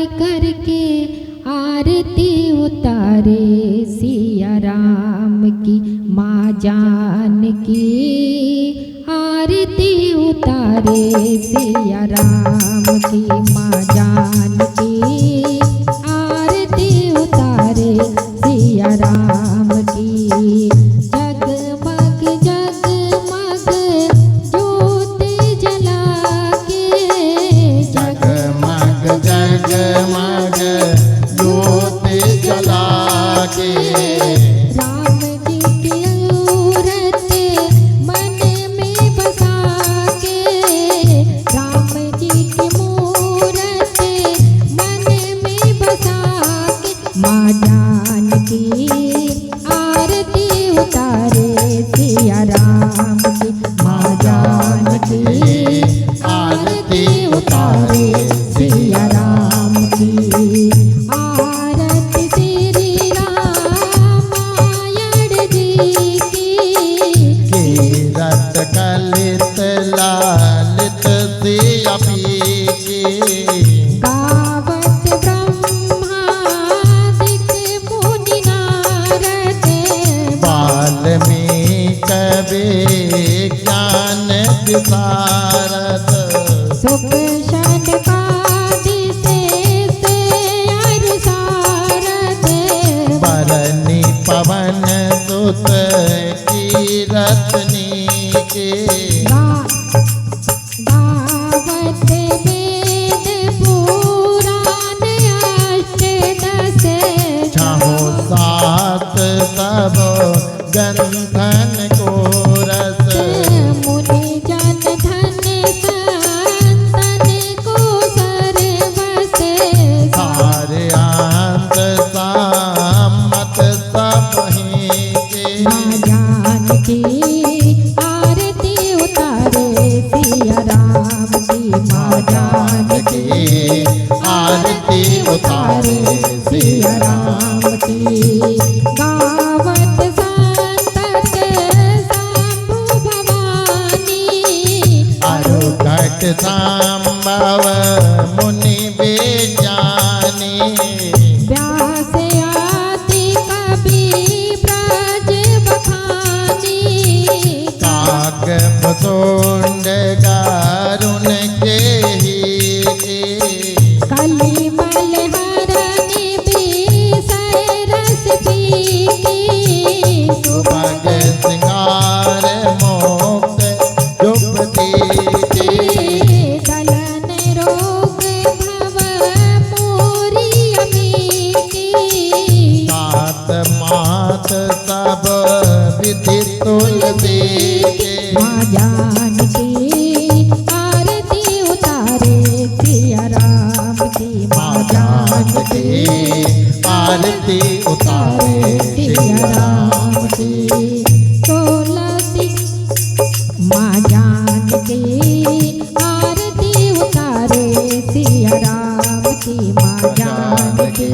सब विधि तुलसी के।
माँ जानकी आरती उतारे सिया राम की।
माँ जानकी आरती उतारे सिया राम की।
तुलसी माँ जानकी आरती उतारे सिया राम की। माँ जानकी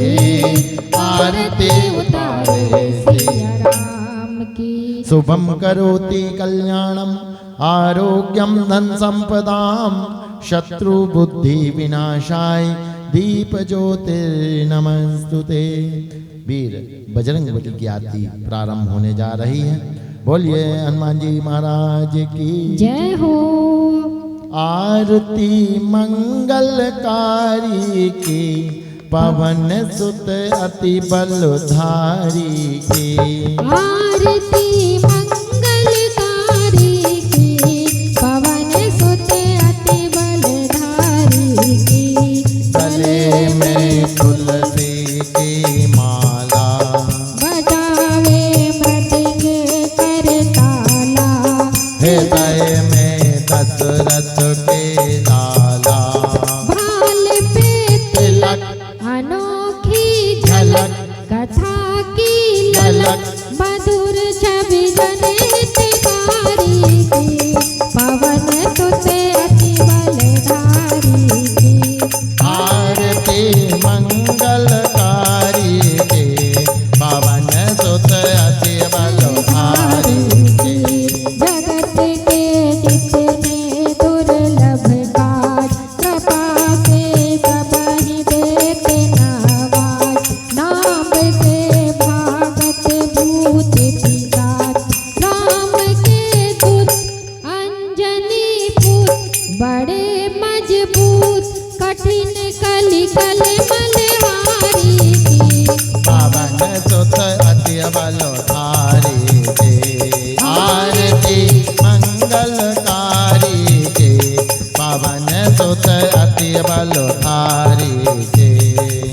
आरती उतारे
सिया राम की।
शुभम करोति कल्याणम आरोग्यम धन संपदाम शत्रु बुद्धि विनाशाय दीप ज्योतिर्नमस्तुते। वीर बजरंगबली की आरती प्रारंभ होने जा रही है। बोलिए हनुमान जी महाराज की
जय हो।
आरती मंगलकारी की पवन सुत अति बलधारी की।
आरती मंगलकारी की पवन सुत अति बलधारी की।
गले में तुलसी की माला
बजावे मृदंग करताला।
हृदय में दशरथ के लाला।
भाल पे
तिलक
अनोखी
झलक
कथा की ललक। मधुर छवि जनित कारी की पवन सुत अति बलधारी की।
आरती मंगलकारी के पवन सुत अति बलधारी के।
जगत के जितने दुर्लभ काज कृपा से सबहि देते नवाज। नाम से भागत भूत पिशाच राम के दूत अंजनी पुत। बड़े मजबूत कठिन कलि कल मलहारी की।
पवन सुत अति बलधारी के। आरती मंगलकारी के पवन सुत अति बलधारी के।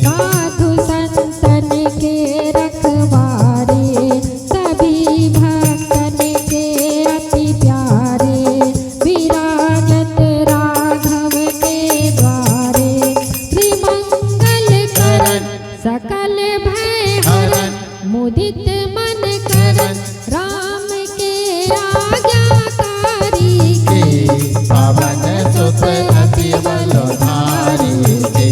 साधु संतन के रखवारे सभी भक्तन के अति प्यारे। विराजत राघव के द्वारे श्रीमंगल करण सकल भय हरण। मुदित मन करन राम के आज्ञाकारी
के पवन सुत अति बलधारी के।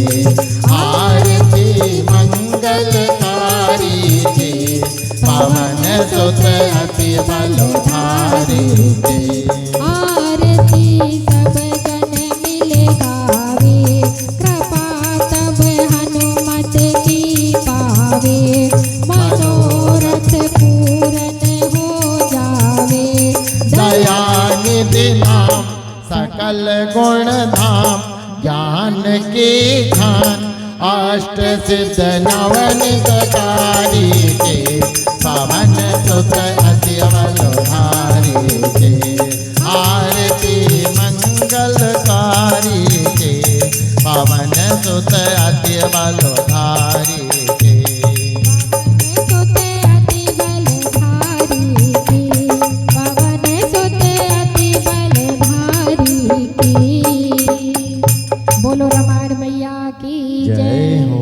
आरती मंगलकारी के पवन सुत अति बलधारी के।
आरती सब जन मिल गावे कृपा तब हनुमत की पावे। मनोरथ पूरन हो जावे।
दयानिधि नाम सकल गुण धाम ज्ञान के खान अष्ट सिद्ध नवनितकारी के पवन सुत अति बलधारी के। आरती मंगलकारी के पवन सुत अति बलधारी के।
सुत अति बलधारी की पवन सुत अति बलधारी की। बोलो रामायण मैया की जय हो।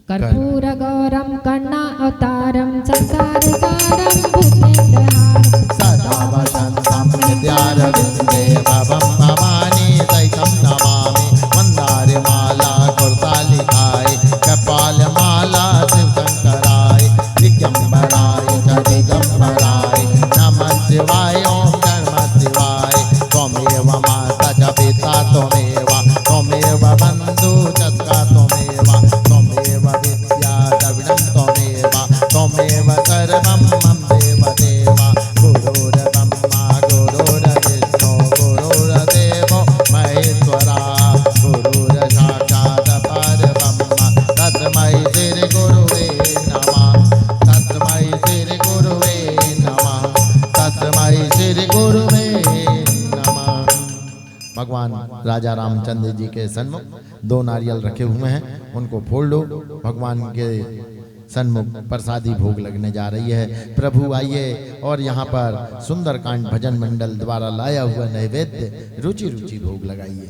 कर्पूर गौरम करुणा अवतारम संसार सारम भूतेन्द्रहारम।
सदा वसन्तं विद्यारविन्दे भवं भवानी सहितं नमामि। मन्दारमाला कुर्तालिकाय कपालमाला शिवशङ्कराय। दिगम्बराय च दिगम्बराय नमः शिवाय ॐ नमः शिवाय। त्वमेव माता च पिता त्वमेव त्वमेव बन्धु च सखा त्वमेव त्वमेव विद्या द्रविणं त्वमेव त्वमेव सर्वं मम देव देव। गुरुर्ब्रह्मा गुरुर्विष्णु गुरुर्देवो महेश्वरा। गुरुर्साक्षात् परब्रह्म तस्मै श्री गुरुवे नमः। तस्मै श्री गुरुवे नमः। तस्मै श्री गुरुवे नमः। भगवान राजा रामचंद्र जी के सन्मुख दो नारियल रखे हुए हैं, उनको फोड़ लो। भगवान के सन्मुख प्रसादी भोग लगने जा रही है। प्रभु आइए और यहाँ पर सुंदरकांड भजन मंडल द्वारा लाया हुआ नैवेद्य रुचि रुचि भोग लगाइए।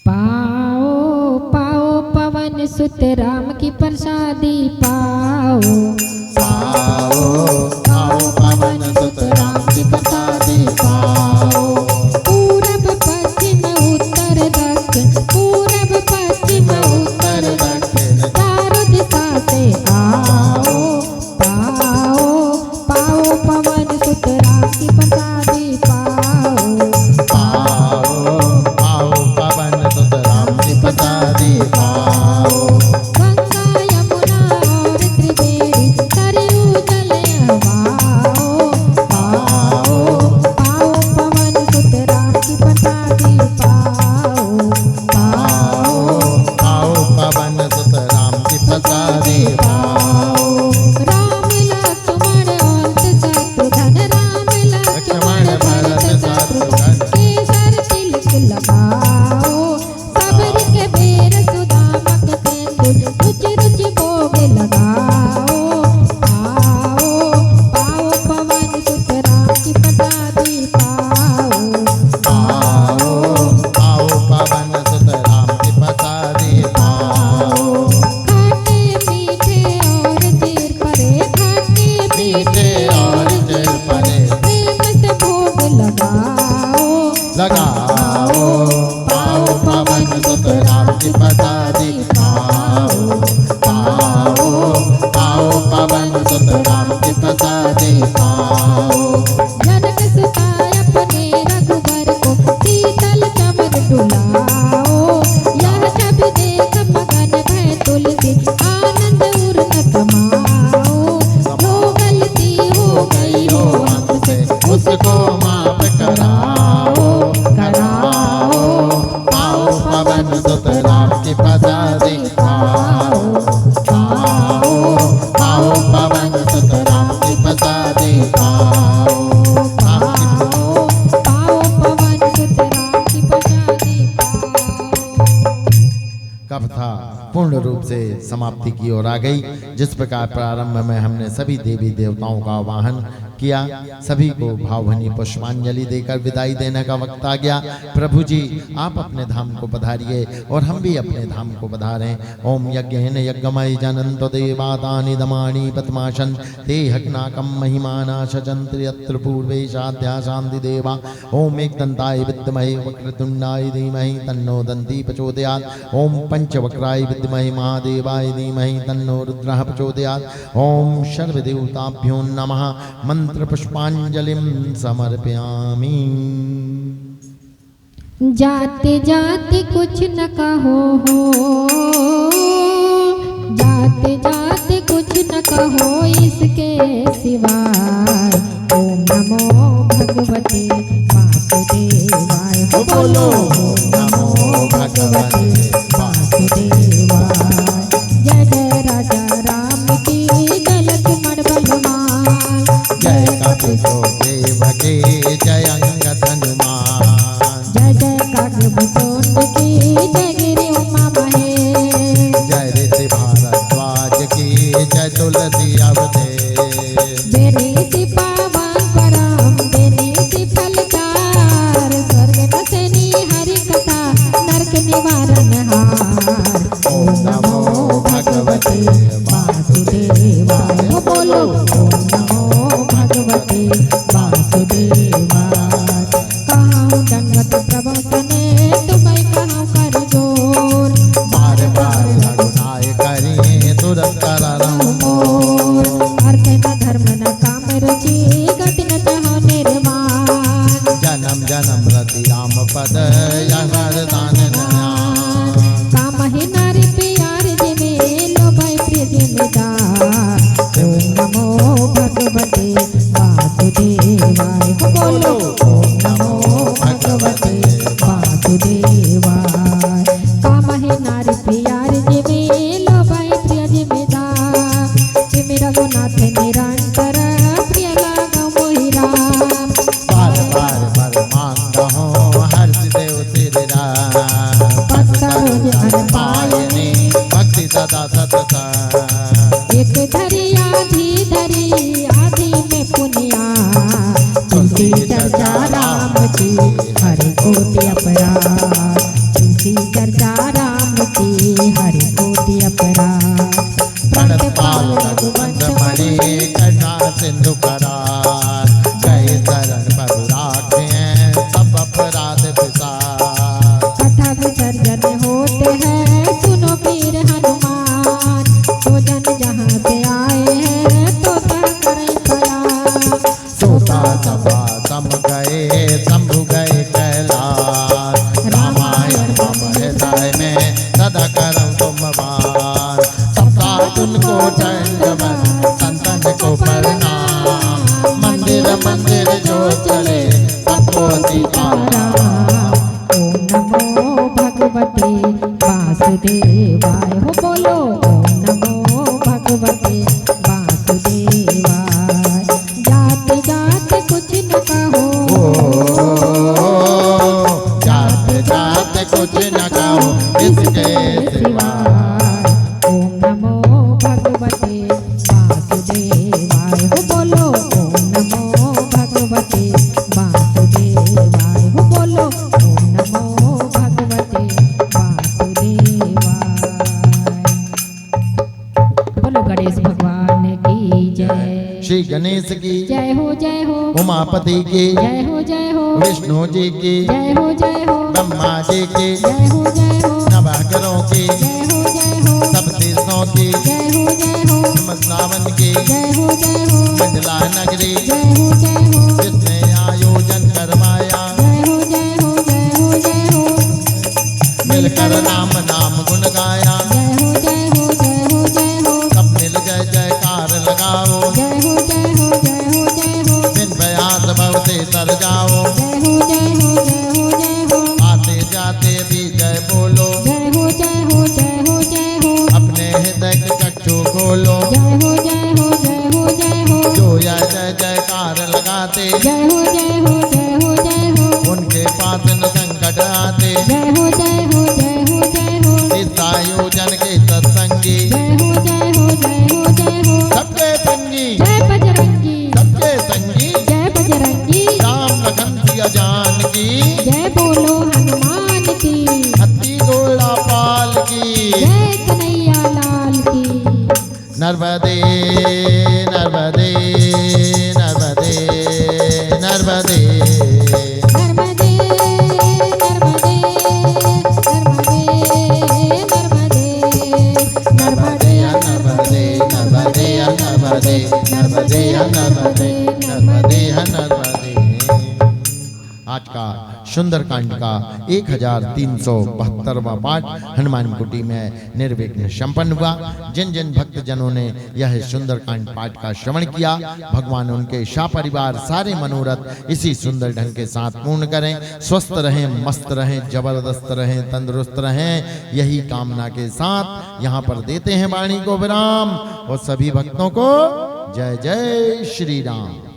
पाओ पाओ पवन सुत राम की प्रसादी पाओ,
पाओ पाओ पवन सुत राम की प्रसादी पाओ।
पूरब पश्चिम उत्तर दक्षिण, पूरब पश्चिम उत्तर दक्षिण, चारों दिशा से आओ। पाओ पाओ पवन सुत राम की प्रसादी पाओ,
पाओ पाओ पवन सुत राम की प्रसादी पाओ।
गंगा यमुना और त्रिवेणी सरयू जल बहाओ। पाओ पाओ पवन सुत राम की प्रसादी पाओ,
पाओ पाओ पवन सुत राम की प्रसादी पाओ।
राम लक्ष्मण और शत्रुघ्न, राम लक्ष्मण भरत शत्रुघ्न, केसर तिलक लगाओ। सबर के बेर सुदामक तेंदुल, रुचि रुचि भोग लगाओ। पाओ पाओ पवन सुत राम की प्रसादी पाओ,
पाओ पाओ पवन सुत राम की प्रसादी पाओ।
खट्टे मीठे और चीर परे, खट्टे मीठे और चीर परे, प्रेम से भोग लगाओ।
लगाओ पाओ पवन सुत राम की प्रसादी पाओ, पाओ पाओ पवन सुत राम की प्रसादी पाओ।
जनक सुताय अपने रघुबर को, शीतल चमन डुलाओ। यह छवि देख मगन भय तुलसी, आनंद उर न समाओ। जो गलती हो गई हो हमसे,
उसको माफ कराओ, कराओ। पाओ पवन सुत राम की प्रसादी पाओ, पाओ पाओ पवन सुत राम की प्रसादी पाओ।
पाओ पाओ पवन सुत राम की प्रसादी पाओ।
कथा पूर्ण रूप से समाप्ति की ओर आ गई। जिस प्रकार प्रारंभ में हमने सभी देवी देवताओं का आवाहन किया, सभी को भावभनी पुष्पांजलि देकर विदाई देने का वक्त आ गया। प्रभु जी आप अपने धाम को पधारिए और हम भी अपने धाम को पधारें। ओम यज्ञेन यज्ञमय जनन्तो देवातानि दमानि पद्माशन ते हकनाकम महिमाना शजन्त्र यत्र पूर्वे साध्या शान्ति देवा। ओम एकदन्ताय विद्महे वक्रतुण्डाय धीमहि तन्नो दन्ती प्रचोदयात्। ओम पंचवक्राय विद्महे महादेवाय धीमहि तन्नो रुद्रः प्रचोदयात्। ओम सर्वदेवताभ्यो नमः। मंत्र पुष्पांजलिं समर्पयामि।
जाते जाते कुछ न कहो हो, जाते जाते कुछ न कहो इसके सिवाय। ओम नमो भगवते वासुदेवाय,
बोलो ओम नमो भगवते
वासुदेवाय। जय जय राजा राम की जय लक्ष्मण बलवान,
जय कपितो देवके जय अंगद हनुमान।
जय जय काकभूषण की जय गिरि उमा महेश।
जय ऋषि भारद्वाज की जय तुलसी अवधेश।
बेनीति पावन परम बेनीति फलदार, स्वर्ग नसनी हरि कथा नरक निवारण हार। ओम नमो भगवते वासुदेवाय, बोलो ओम नमो भगवते वासुदेवाय। कहूँ दंडवत प्रभु तने तुम्हें कहूँ कर जोर,
बार बार रघुनाय करी तुरंत करहु मोर।
अर्थ न धर्म न काम रुचि गति न चाहो निर्वाण।
जन्म जन्म रति राम पद यह वरदान नयान।
काम ही नारी प्यार जिमे लो भाई प्रिय जिमेदार। ओम नमो भगवते वासुदेवाय, बोलो ओम नमो भगवते वासुदेवाय। काम ही नारी प्यार जिमे लो भाई प्रिय जिमेदार। जिमे रघुनाथ निरंतर प्रिय लागो मोहि राम।
बार बार बर मांगहु हर्ष देव श्री राम।
भक्त रोज अन पायने
भक्ति सदा सतत
की हरि कोटि अपराध, तुलसी चर्चा राम की हरि कोटि अपराध।
प्रणतपाल रघुवंश मणि करुणा सिंधु करार, गए शरण प्रभु राखे सब अपराध विसार।
कथा विसर्जन होते हैं सुनो वीर हनुमान, तो जन जहाँ से आए हैं तो सब करें प्रयास।
सोता सभा सम गए शंभु गए कैलाश, रामायण मम हृदय में सदा करम तुम वार। सबका तुमको दंडवत संतन को प्रणाम, मंदिर मंदिर जो चले सबको सीताराम।
ओम नमो भगवते वासुदेवाय, हो बोलो ओम नमो भगवते वासुदेवाय। जाते जाते कुछ न कहो,
जाते जाते कुछ न कहो इसके सिवाय।
ओम नमो भगवते वासुदेवाय, हो बोलो ओम नमो भगवते वासुदेवाय, हो बोलो ओम नमो भगवते वासुदेवाय। बोलो गणेश भगवान की जय।
श्री गणेश की
जय हो जय हो,
उमापति की
जय हो जय हो,
विष्णु जी की
जय हो जय हो,
ब्रह्मा जी की
जय हो जय हो,
नवागरों की
जय हो जय हो,
सब तीर्थों की
जय हो जय हो,
श्रावण की
जय हो जय हो,
मंडला नगरी
जय हो जय हो,
जिसने आयोजन करवाया,
जय हो जय हो, जय हो जय हो,
मिलकर राम नाम गुण गाया।
जय हो जय हो, जय हो जय हो,
सब मिल जय जयकार लगाओ,
जय हो जय हो, जय हो जय हो,
बिन प्रयास भवते तर जाओ।
जय हो जय हो, जय हो जय हो,
आते जाते भी जय बोलो,
जय हो जय हो, जय हो जय हो,
अपने हृदय के चक्षु खोलो।
जय हो जय हो, जय हो जय हो,
जो यह जय जयकार लगाते,
जय हो जय हो, जय हो जय हो,
उनके पास न संकट आते।
जय हो जय हो, जय हो जय हो,
इस आयोजन के सत्संगी
जय हो जय हो, जय हो जय हो,
सबके संगी
जय बजरंगी,
सबके संगी
जय बजरंगी,
राम लखन सिया जानकी,
जय बोलो हनुमान की,
हत्ती घोड़ा पाल की।
जय कन्हैया लाल की।
नर्मदे नर्मदे नर्मदे नर्मदे
नर्मदे नर्मदे नर्मदे नर्मदे
नर्मदे नर्मदे नर्मदे नर्मदे नर्मदे नर्मदे नर्मदे नर्मदे। आज का सुंदरकांड का 1372वां पाठ हनुमान कुटी में निर्विघ्न संपन्न हुआ। जिन जिन भक्त जनों ने यह सुंदरकांड पाठ का श्रवण किया, भगवान उनके परिवार सारे मनोरथ इसी सुंदर ढंग के साथ पूर्ण करें। स्वस्थ रहें, मस्त रहें, जबरदस्त रहें, तंदुरुस्त रहें, यही कामना के साथ यहाँ पर देते हैं वाणी को विराम। और सभी भक्तों को जय जय श्री राम।